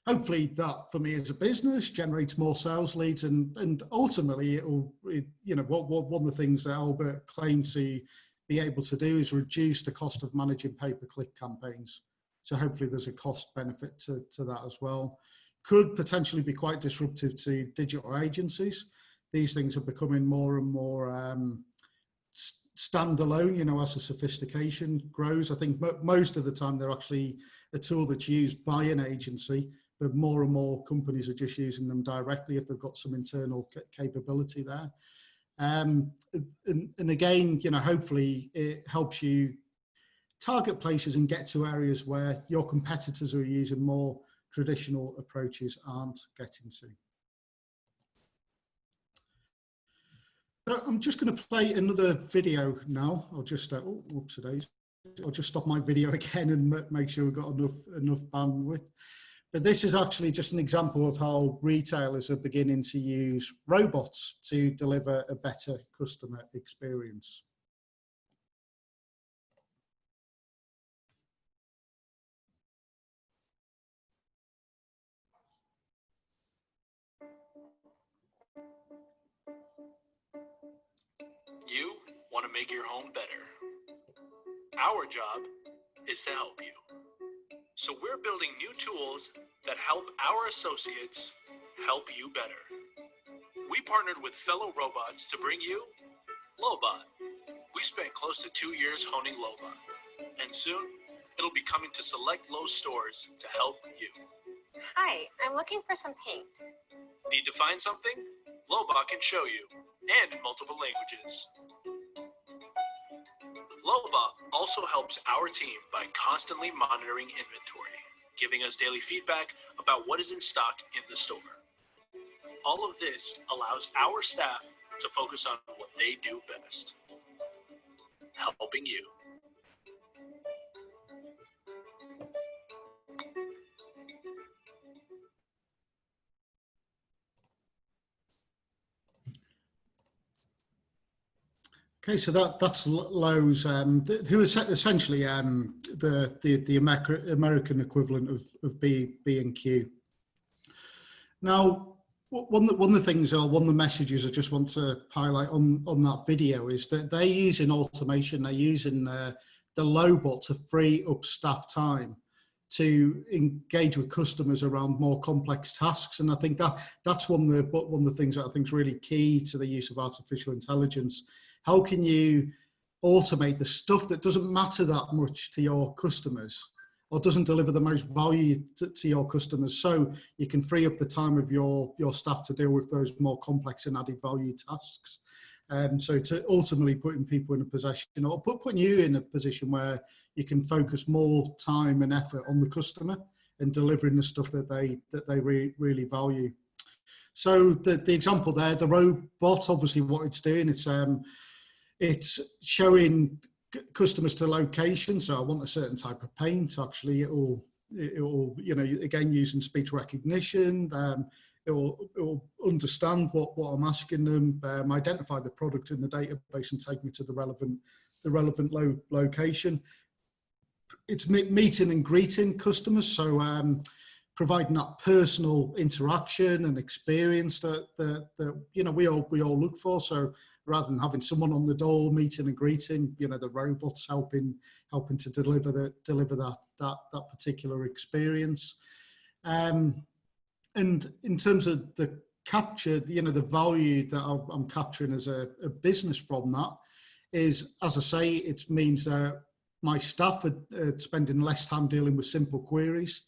Hopefully that, for me as a business, generates more sales leads, and ultimately one of the things that Albert claimed to be able to do is reduce the cost of managing pay-per-click campaigns. So hopefully there's a cost benefit to that as well. Could potentially be quite disruptive to digital agencies. These things are becoming more and more standalone, as the sophistication grows. I think most of the time they're actually a tool that's used by an agency, but more and more companies are just using them directly if they've got some internal capability there. And again, hopefully it helps you target places and get to areas where your competitors who are using more traditional approaches aren't getting to. So I'm just going to play another video now. I'll just, I'll just stop my video again and make sure we've got enough bandwidth. But this is actually just an example of how retailers are beginning to use robots to deliver a better customer experience. You want to make your home better. Our job is to help you. So we're building new tools that help our associates help you better. We partnered with fellow robots to bring you Lobot. We spent close to 2 years honing Lobot, and soon it'll be coming to select Lowe's stores to help you. Hi, I'm looking for some paint. Need to find something? Lobot can show you, and in multiple languages. Lobot also helps our team by constantly monitoring inventory, giving us daily feedback about what is in stock in the store. All of this allows our staff to focus on what they do best, helping you. Okay, so that's Lowe's, who is essentially the American equivalent of B&Q. Now, one of the things, or one of the messages I just want to highlight on that video is that they're using automation, they're using the Lobot to free up staff time to engage with customers around more complex tasks. And I think that's one of the things that I think is really key to the use of artificial intelligence. How can you automate the stuff that doesn't matter that much to your customers or doesn't deliver the most value to your customers, so you can free up the time of your staff to deal with those more complex and added value tasks. So to ultimately putting people in a position, or putting you in a position where you can focus more time and effort on the customer and delivering the stuff that they really value. So the example there, the robot, obviously what it's doing, it's showing customers to location. So I want a certain type of paint. Actually, it'll again, using speech recognition, it will understand what I'm asking them, identify the product in the database and take me to the relevant location. It's meeting and greeting customers. So providing that personal interaction and experience that you know, we all look for. So rather than having someone on the door meeting and greeting, you know, the robots helping to deliver that particular experience. And in terms of the capture, you know, the value that I'm capturing as a business from that is, as I say, it means that my staff are spending less time dealing with simple queries,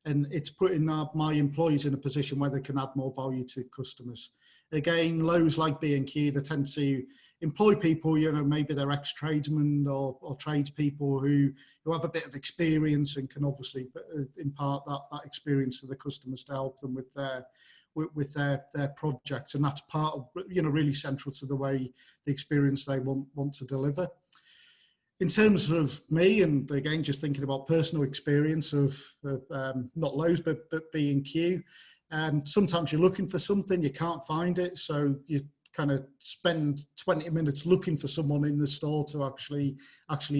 and it's putting my employees in a position where they can add more value to customers. Again, Lowe's, like B&Q, they tend to employ people, you know, maybe they're ex-tradesmen or tradespeople who have a bit of experience and can obviously impart that experience to the customers to help them with their projects. And that's part of, you know, really central to the way the experience they want to deliver. In terms of me, and again, just thinking about personal experience of not Lowe's, but B&Q, sometimes you're looking for something, you can't find it, so you kind of spend 20 minutes looking for someone in the store to actually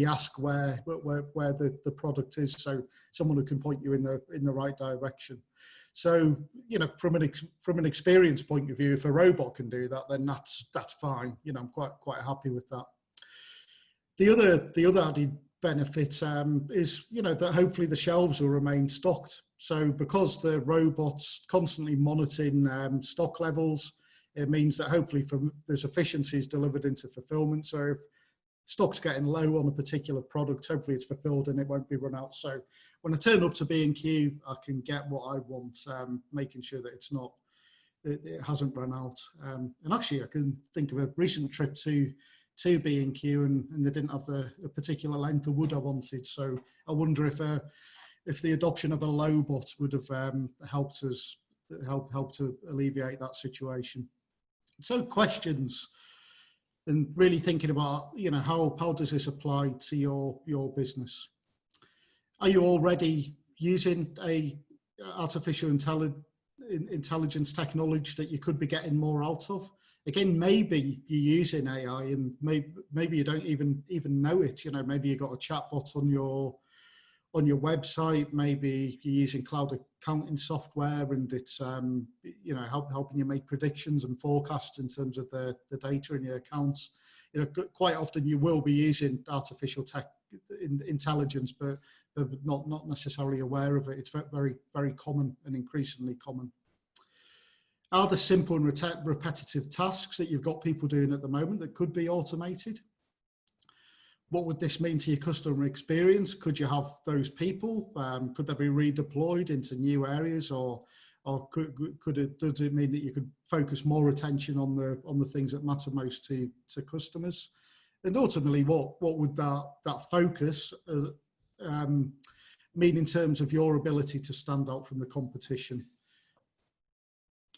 ask where the product is, so someone who can point you in the right direction. So, you know, from an experience point of view, if a robot can do that, then that's fine. You know, I'm quite happy with that. The other added benefit is, you know, that hopefully the shelves will remain stocked. So because the robot's constantly monitoring stock levels, it means that hopefully there's efficiencies delivered into fulfillment. So if stock's getting low on a particular product, hopefully it's fulfilled and it won't be run out. So when I turn up to B&Q, I can get what I want, making sure that it hasn't run out. And actually, I can think of a recent trip to B&Q and they didn't have the particular length of wood I wanted. So I wonder if the adoption of a Lowbot would have helped to alleviate that situation. So questions, and really thinking about, you know, how does this apply to your business? Are you already using a artificial intelligence technology that you could be getting more out of? Again, maybe you're using AI and maybe you don't even know it. You know, maybe you've got a chatbot on your website. Maybe you're using cloud accounting software and it's you know, helping you make predictions and forecasts in terms of the data in your accounts. You know, quite often you will be using artificial intelligence, but not necessarily aware of it. It's very, very common and increasingly common. Are there simple and repetitive tasks that you've got people doing at the moment that could be automated? What would this mean to your customer experience? Could you have those people? Could they be redeployed into new areas, or does it mean that you could focus more attention on the things that matter most to customers? And ultimately, what would that focus mean in terms of your ability to stand out from the competition?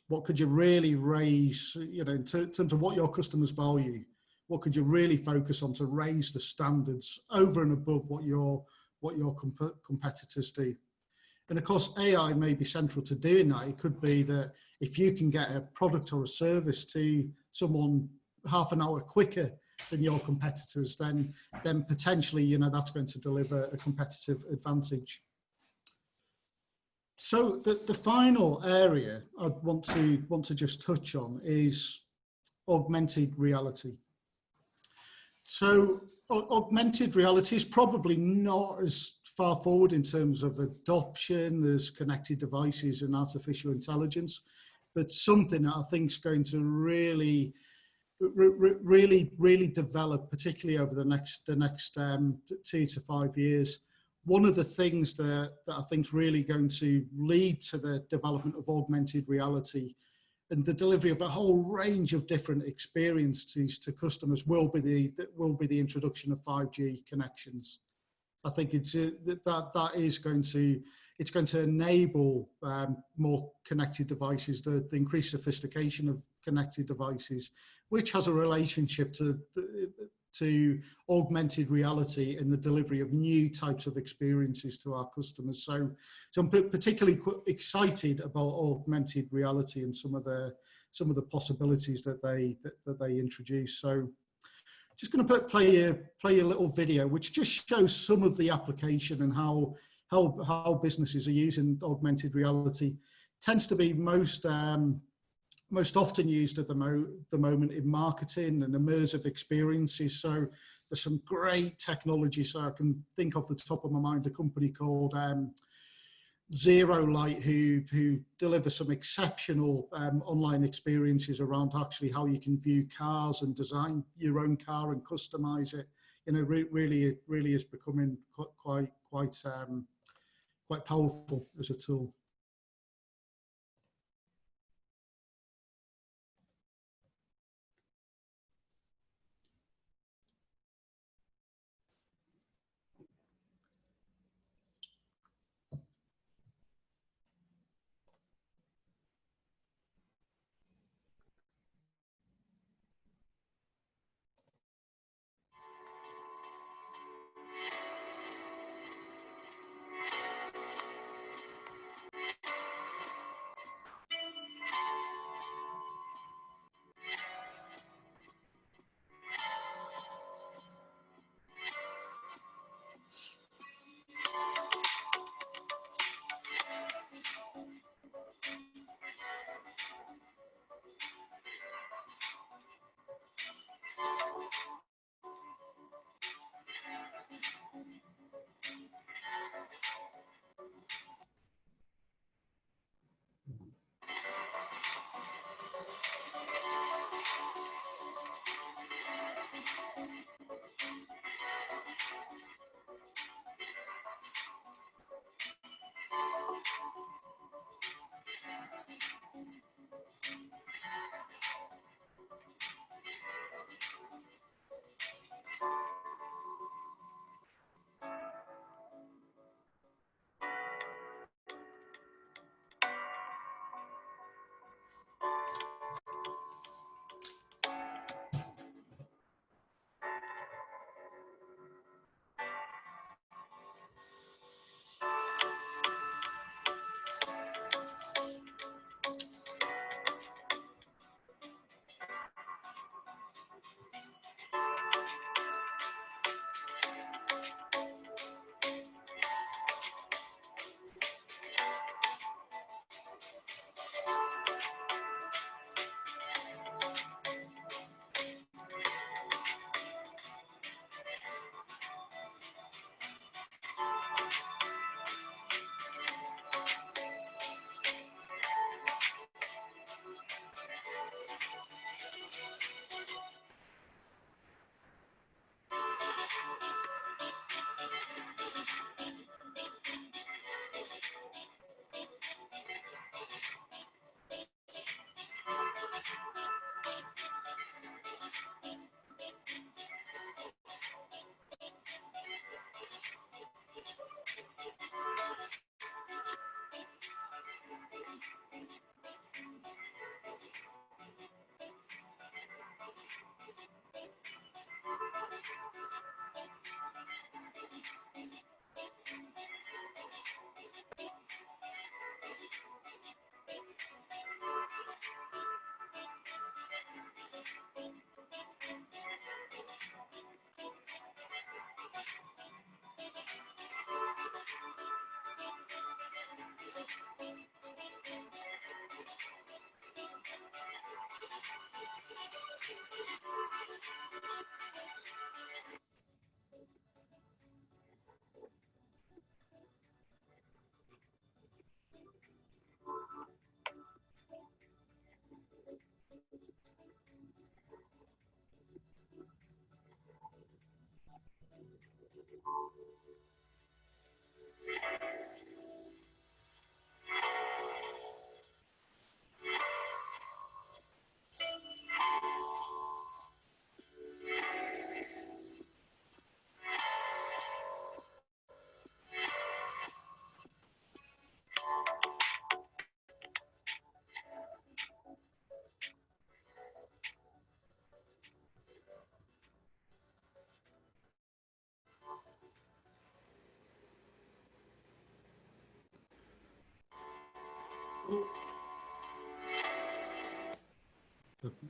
What could you really raise, you know, in terms of what your customers value? What could you really focus on to raise the standards over and above what your competitors do? And of course, AI may be central to doing that. It could be that if you can get a product or a service to someone half an hour quicker than your competitors, then potentially, you know, that's going to deliver a competitive advantage. So the final area I want to just touch on is augmented reality. So augmented reality is probably not as far forward in terms of adoption as connected devices and artificial intelligence, but something that I think is going to really develop, particularly over the next 2 to 5 years. One of the things that I think is really going to lead to the development of augmented reality and the delivery of a whole range of different experiences to customers will be the introduction of 5G connections. I think it's going to enable more connected devices, the increased sophistication of connected devices, which has a relationship to augmented reality and the delivery of new types of experiences to our customers. So I'm particularly excited about augmented reality and some of the possibilities that they introduce. So just going to play a little video which just shows some of the application and how how businesses are using augmented reality. Tends to be most often used at the moment in marketing and immersive experiences. So there's some great technologies. So I can think off the top of my mind a company called Zero Light, who deliver some exceptional online experiences around actually how you can view cars and design your own car and customize it. You know, really is becoming quite powerful as a tool.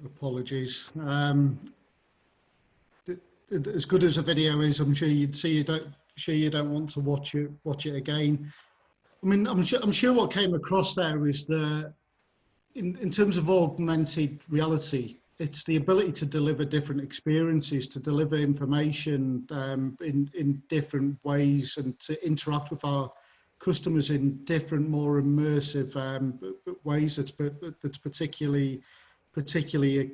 Apologies. As good as a video is, I'm sure you'd see sure you don't want to watch it again. I mean, I'm sure what came across there is that in terms of augmented reality, it's the ability to deliver different experiences, to deliver information in different ways, and to interact with our customers in different, more immersive ways. That's particularly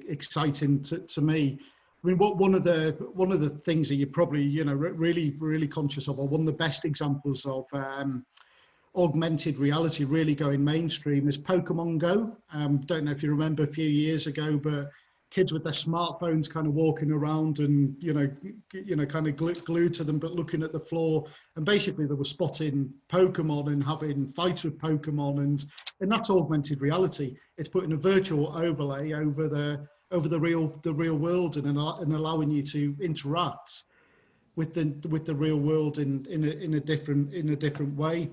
exciting to me. I mean, one of the things that you're probably really conscious of, or one of the best examples of augmented reality really going mainstream is Pokemon Go. Don't know if you remember a few years ago, but kids with their smartphones kind of walking around and kind of glued to them, but looking at the floor, and basically they were spotting Pokemon and having fights with Pokemon, and that's augmented reality. It's putting a virtual overlay over the real world and allowing you to interact with the real world in a different way.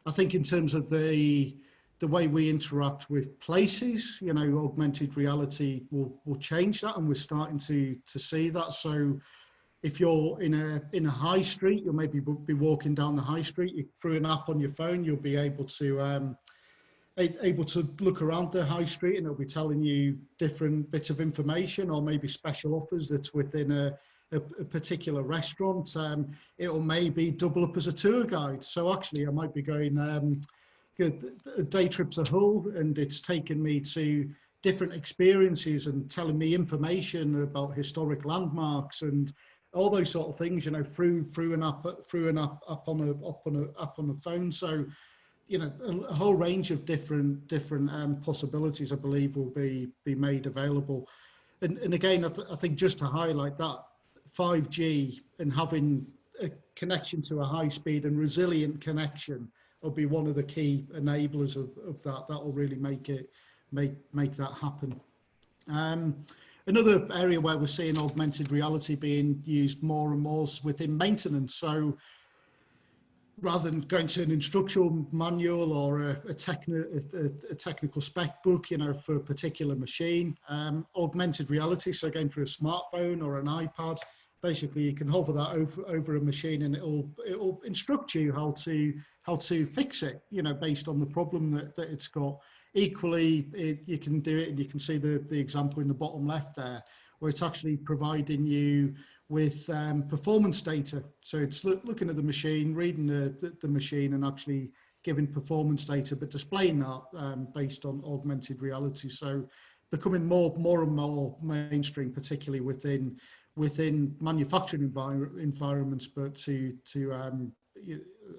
I think in terms of the way we interact with places, augmented reality will change that, and we're starting to see that. So if you're in a high street, you'll maybe be walking down the high street, through an app on your phone, you'll be able to look around the high street, and it'll be telling you different bits of information, or maybe special offers that's within a particular restaurant. It'll maybe double up as a tour guide. So actually I might be going a day trip to Hull, and it's taken me to different experiences and telling me information about historic landmarks and all those sort of things, through an app on the phone. So a whole range of different possibilities, I believe, will be made available. And again, I think just to highlight that 5G and having a connection to a high speed and resilient connection will be one of the key enablers of that. That will really make that happen. Another area where we're seeing augmented reality being used more and more is within maintenance. So rather than going to an instructional manual or a technical spec book, for a particular machine, augmented reality, so going through a smartphone or an iPad, basically you can hover that over a machine, and it'll instruct you how to fix it, based on the problem that it's got. Equally, you can do it, and you can see the example in the bottom left there, where it's actually providing you with performance data. So it's looking at the machine, reading the machine, and actually giving performance data, but displaying that based on augmented reality. So becoming more and more mainstream, particularly within manufacturing environments, but to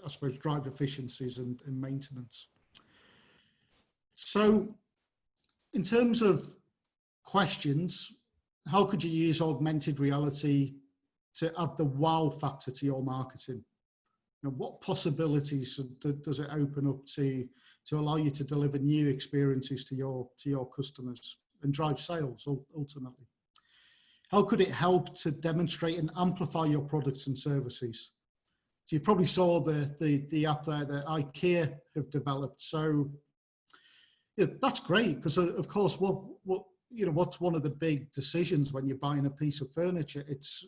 I suppose drive efficiencies and maintenance. So in terms of questions, how could you use augmented reality to add the wow factor to your marketing? What possibilities does it open up to allow you to deliver new experiences to your customers and drive sales ultimately? How could it help to demonstrate and amplify your products and services? So you probably saw the app there that IKEA have developed. So that's great, because of course what's one of the big decisions when you're buying a piece of furniture?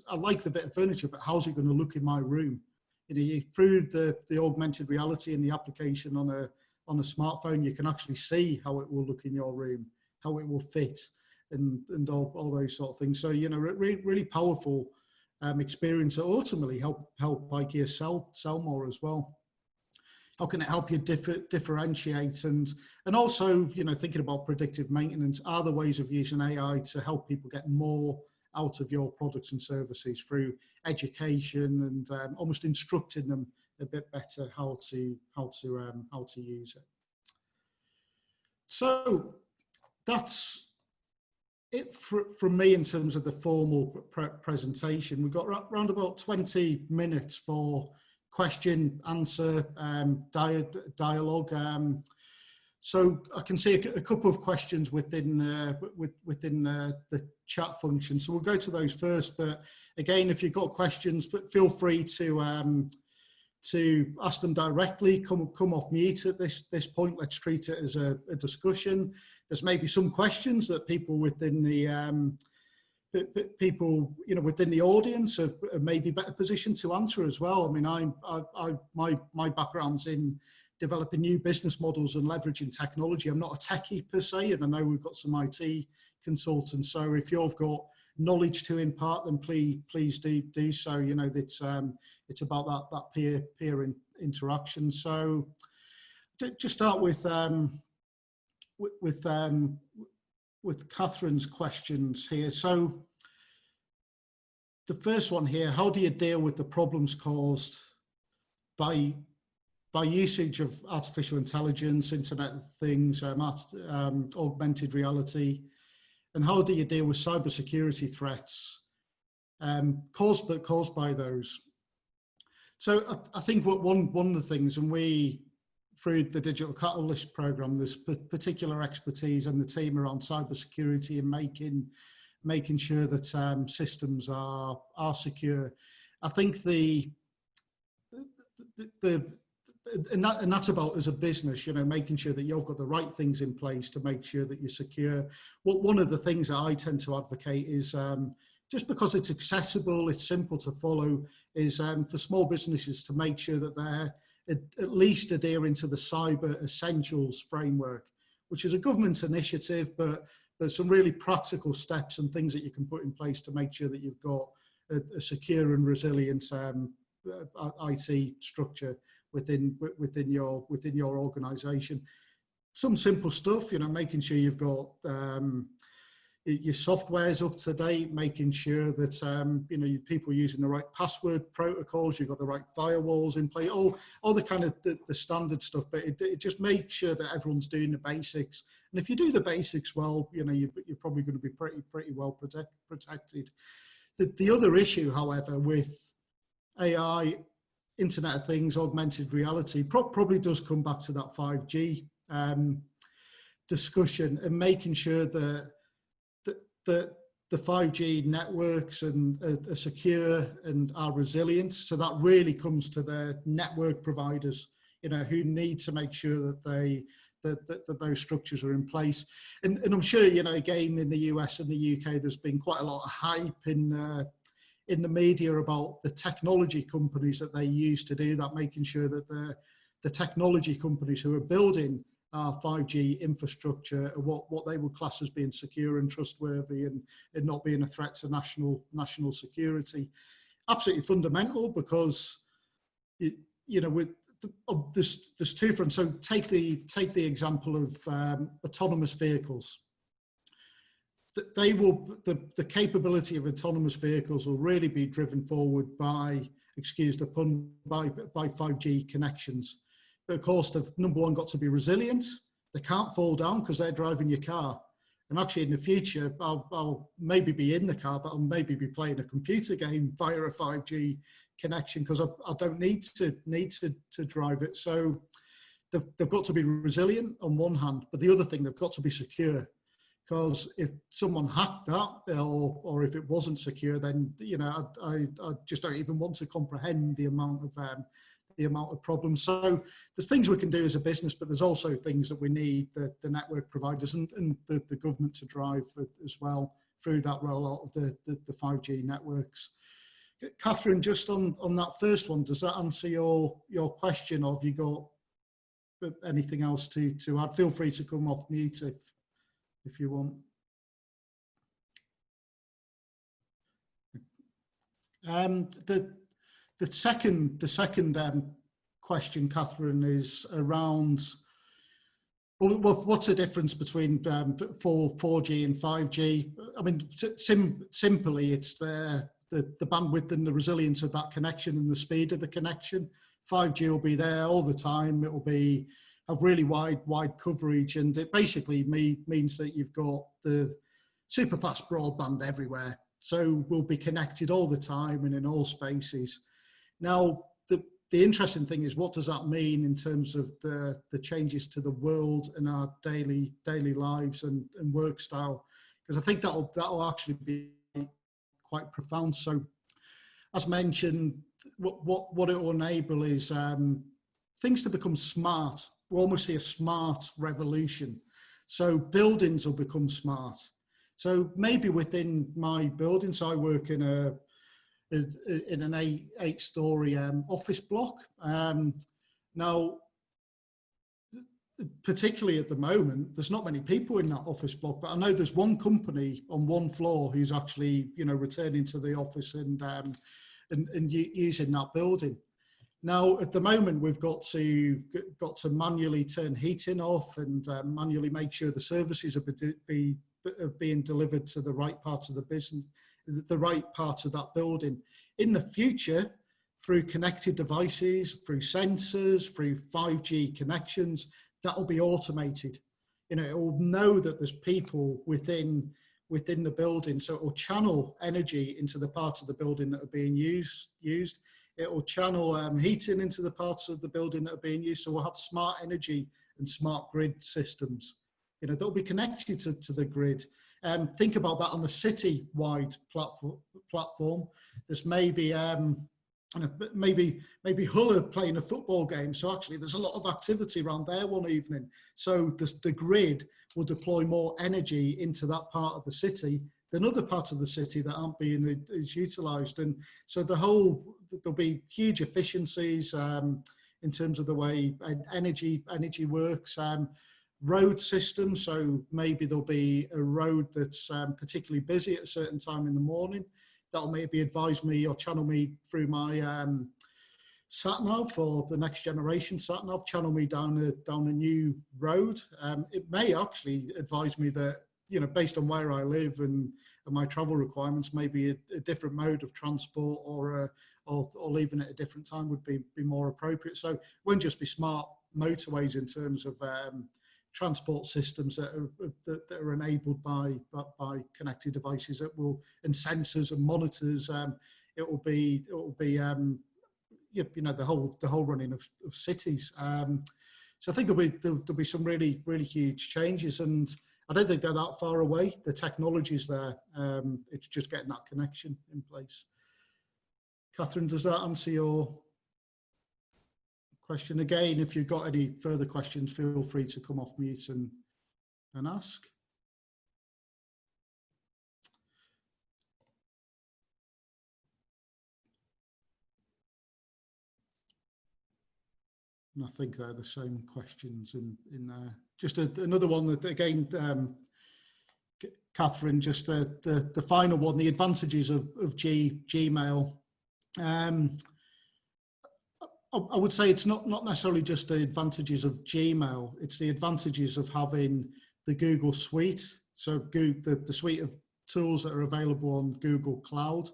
I like the bit of furniture, but how's it going to look in my room? Through the augmented reality and the application on a smartphone, you can actually see how it will look in your room, how it will fit, and all those sort of things. So really powerful experience that ultimately help IKEA sell more as well. How can it help you differentiate, and also thinking about predictive maintenance? Are there ways of using AI to help people get more out of your products and services through education and almost instructing them a bit better how to use it? So that's it from me in terms of the formal presentation. We've got around about 20 minutes for question, answer, dialogue. So I can see a couple of questions within the chat function. So we'll go to those first. But again, if you've got questions, but feel free to ask them directly. Come off mute at this point. Let's treat it as a discussion. There's maybe some questions that people within people, you know, within the audience are maybe better positioned to answer as well. I mean, my background's in developing new business models and leveraging technology. I'm not a techie per se, and I know we've got some IT consultants. So if you've got knowledge to impart, then please do so. You know, it's about that peer interaction. So just start with Catherine's questions here. So the first one here: how do you deal with the problems caused by usage of artificial intelligence, Internet of Things, augmented reality, and how do you deal with cybersecurity threats caused by those? So I think one of the things, and we, through the Digital Catalyst program, there's particular expertise in the team around cybersecurity and making sure that systems are secure. I think and that's about, as a business, you know, making sure that you've got the right things in place to make sure that you're secure. One of the things that I tend to advocate is just because it's accessible, it's simple to follow, is for small businesses to make sure that they're at least adhering to the Cyber Essentials framework, which is a government initiative, but there's some really practical steps and things that you can put in place to make sure that you've got a secure and resilient IT structure within your organization. Some simple stuff, you know, making sure you've got your software's up to date, making sure that you know, people using the right password protocols, you've got the right firewalls in place, all the kind of the standard stuff. But it just makes sure that everyone's doing the basics. And if you do the basics well, you know, you're probably going to be pretty well protected. The other issue, however, with AI, Internet of Things, augmented reality, probably does come back to that 5G discussion, and making sure that the 5G networks are secure and are resilient. So that really comes to the network providers, you know, who need to make sure that that those structures are in place. And I'm sure, you know, again, in the US and the UK, there's been quite a lot of hype in the media about the technology companies that they use to do that, making sure that the technology companies who are building our 5G infrastructure are what they would class as being secure and trustworthy and not being a threat to national security. Absolutely fundamental, because you know, there's two fronts. So take the example of autonomous vehicles. The capability of autonomous vehicles will really be driven forward by, excuse the pun, by 5G connections. But of course, they've, number one, got to be resilient. They can't fall down because they're driving your car. And actually, in the future, I'll maybe be in the car, but I'll maybe be playing a computer game via a 5G connection, because I don't need to drive it. So they've got to be resilient on one hand, but the other thing, they've got to be secure. Because if someone hacked that, or if it wasn't secure, then, you know, I just don't even want to comprehend the amount of problems. So there's things we can do as a business, but there's also things that we need the network providers and the government to drive as well through that rollout of the 5G networks. Catherine, just on that first one, does that answer your question, or have you got anything else to add? Feel free to come off mute if you want. The second question, Catherine, is around, well, what's the difference between 4G and 5G? I mean, simply, it's the bandwidth and the resilience of that connection and the speed of the connection. 5G will be there all the time. It will have really wide coverage, and it basically means that you've got the super fast broadband everywhere. So we'll be connected all the time and in all spaces. Now, the interesting thing is, what does that mean in terms of the changes to the world and our daily lives and work style? Because I think that'll actually be quite profound. So, as mentioned, what it will enable is things to become smart. We'll almost see a smart revolution. So buildings will become smart. So maybe within my building, so I work in an 8-story office block. Now, particularly at the moment, there's not many people in that office block, but I know there's one company on one floor who's actually, you know, returning to the office and using that building. Now, at the moment, we've got to manually turn heating off and manually make sure the services are being delivered to the right parts of the business, the right parts of that building. In the future, through connected devices, through sensors, through 5G connections, that will be automated. You know, it will know that there's people within the building, so it will channel energy into the parts of the building that are being used. It will channel heating into the parts of the building that are being used. So we'll have smart energy and smart grid systems, you know, that'll be connected to the grid. Think about that on the city-wide platform. There's maybe Hull are playing a football game, so actually there's a lot of activity around there one evening. So the grid will deploy more energy into that part of the city than other parts of the city that aren't being as utilised. And so there'll be huge efficiencies in terms of the way energy works. Road system, so maybe there'll be a road that's particularly busy at a certain time in the morning. That'll maybe advise me or channel me through my sat-nav for the next generation sat-nav, channel me down a new road. It may actually advise me that, you know, based on where I live and my travel requirements, maybe a different mode of transport or leaving at a different time would be more appropriate. So it won't just be smart motorways in terms of transport systems that are enabled by connected devices that will, and sensors and monitors. It will be you know, the whole running of cities. So I think there'll be some really huge changes, and I don't think they're that far away. The technology's there. It's just getting that connection in place. Catherine, does that answer your question? Again, if you've got any further questions, feel free to come off mute and ask. And I think they're the same questions in there. Just another one that, again, Catherine, just the final one, the advantages of Gmail. I would say it's not necessarily just the advantages of Gmail, it's the advantages of having the Google Suite. So the suite of tools that are available on Google Cloud.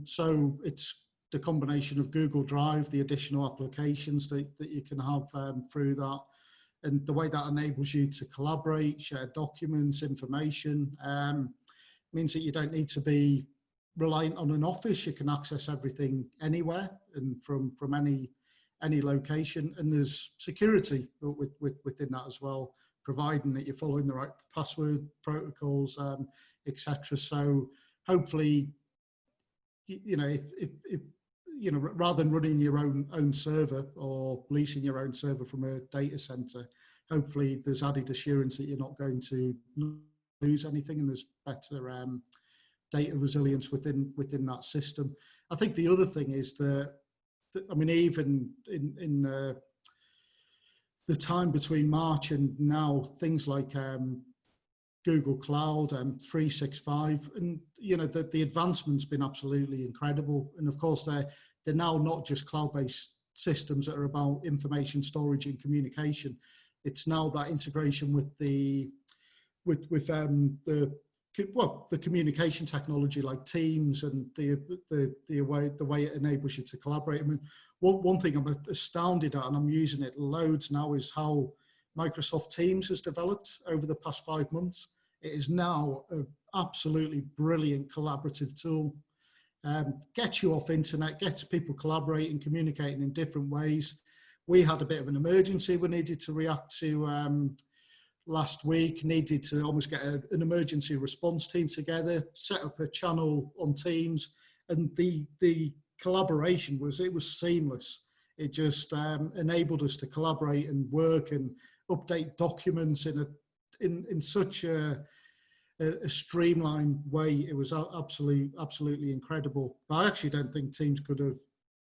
So it's the combination of Google Drive, the additional applications that you can have through that, and the way that enables you to collaborate, share documents, information, means that you don't need to be reliant on an office. You can access everything anywhere and from any location, and there's security within that as well, providing that you're following the right password protocols, etc. So hopefully, you know, if you know, rather than running your own server or leasing your own server from a data center, hopefully there's added assurance that you're not going to lose anything, and there's better data resilience within that system. I think the other thing is that I mean, even in the time between March and now, things like Google Cloud and 365, and you know, the advancement's been absolutely incredible. And of course, they're now not just cloud-based systems that are about information storage and communication. It's now that integration with the communication technology like Teams, and the way it enables you to collaborate. I mean, one thing I'm astounded at, and I'm using it loads now, is how Microsoft Teams has developed over the past 5 months. It is now an absolutely brilliant collaborative tool. Gets you off internet, gets people collaborating, communicating in different ways. We had a bit of an emergency we needed to react to last week, needed to almost get an emergency response team together, set up a channel on Teams, and the collaboration was seamless. It just enabled us to collaborate and work and update documents in such a a streamlined way. It was absolutely incredible. But I actually don't think Teams could have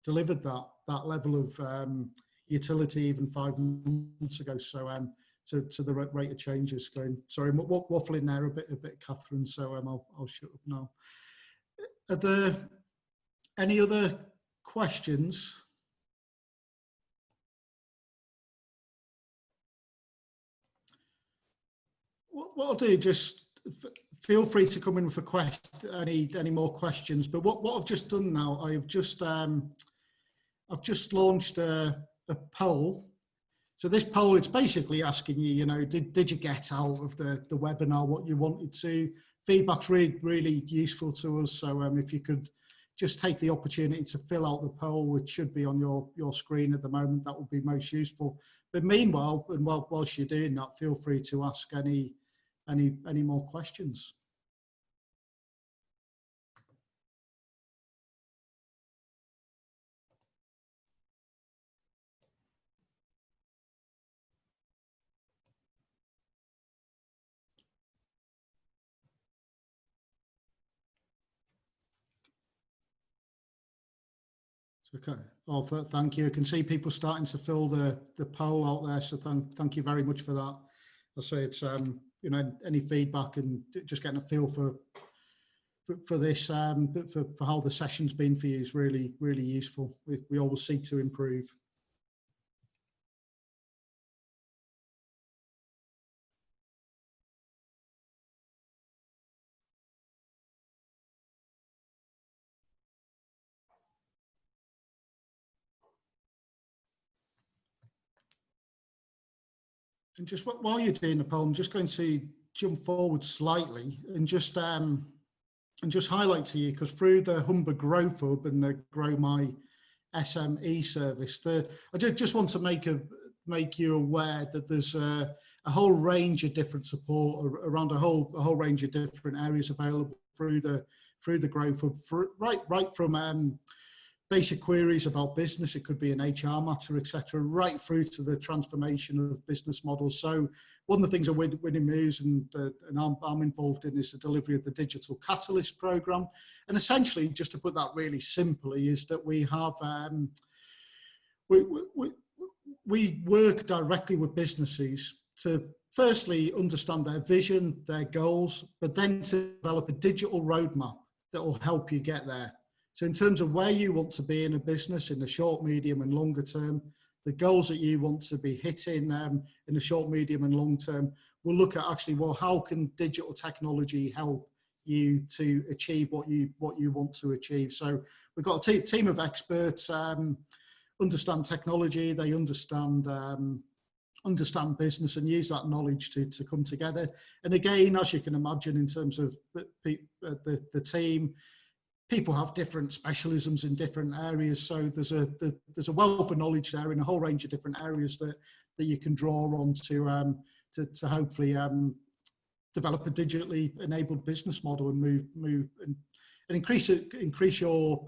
delivered that level of utility even 5 months ago. So to the rate of changes going. Sorry, I'm waffling there a bit, Catherine. So I'll shut up now. Are there any other questions? What I'll do, just feel free to come in with any more questions. But what I've just done now, I've just launched a poll. So this poll, it's basically asking you, you know, did you get out of the webinar what you wanted to? Feedback's really useful to us. So if you could just take the opportunity to fill out the poll, which should be on your screen at the moment, that would be most useful. But meanwhile, and whilst you're doing that, feel free to ask any more questions. Okay. Oh, thank you. I can see people starting to fill the poll out there. So thank you very much for that. I'll say it's you know, any feedback and just getting a feel for this, for how the session's been for you is really useful. We always seek to improve. And just while you're doing the poll, I'm just going to jump forward slightly and just highlight to you, because through the Humber Growth Hub and the Grow My SME service, I just want to make you aware that there's a whole range of different support around a whole range of different areas available through the Growth Hub, right from basic queries about business, it could be an HR matter, etc., right through to the transformation of business models. So one of the things that Winning Moves and I'm involved in is the delivery of the Digital Catalyst program. And essentially, just to put that really simply, is that we have we work directly with businesses to firstly understand their vision, their goals, but then to develop a digital roadmap that will help you get there. So in terms of where you want to be in a business in the short, medium and longer term, the goals that you want to be hitting in the short, medium and long term, we'll look at actually, well, how can digital technology help you to achieve what you want to achieve? So we've got a team of experts, understand technology, they understand business and use that knowledge to come together. And again, as you can imagine, in terms of the team, people have different specialisms in different areas, so there's a wealth of knowledge there in a whole range of different areas that you can draw on to hopefully develop a digitally enabled business model and move and increase your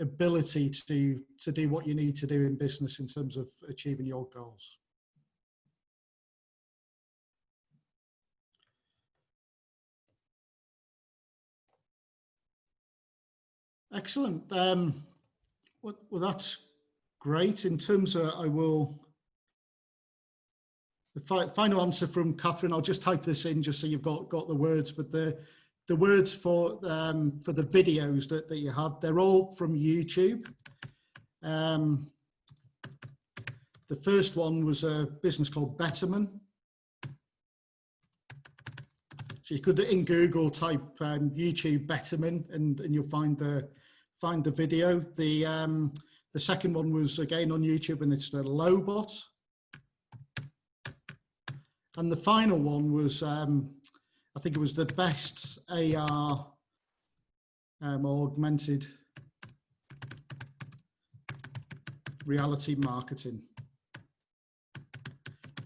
ability to do what you need to do in business in terms of achieving your goals. Excellent. Well, that's great. In terms of, the final answer from Catherine, I'll just type this in just so you've got the words, but the words for the videos that you had, they're all from YouTube. The first one was a business called Betterment. So you could, in Google, type YouTube Betterment, and you'll find the video. The second one was again on YouTube, and it's the Lobot. And the final one was, I think it was the best AR augmented reality marketing.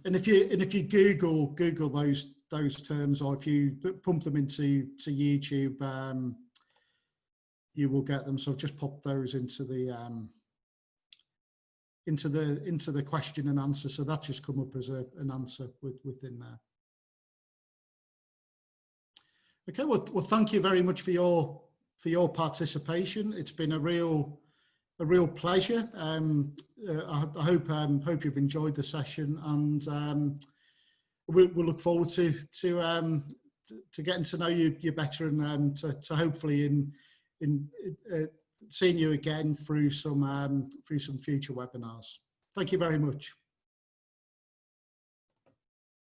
And if you Google those terms, or if you pump them into YouTube, you will get them. So I've just popped those into the question and answer. So that just come up as an answer within there. Okay, well, thank you very much for your participation. It's been a real pleasure. I hope you've enjoyed the session, and we'll look forward to getting to know you better, and to hopefully in seeing you again through some future webinars. Thank you very much.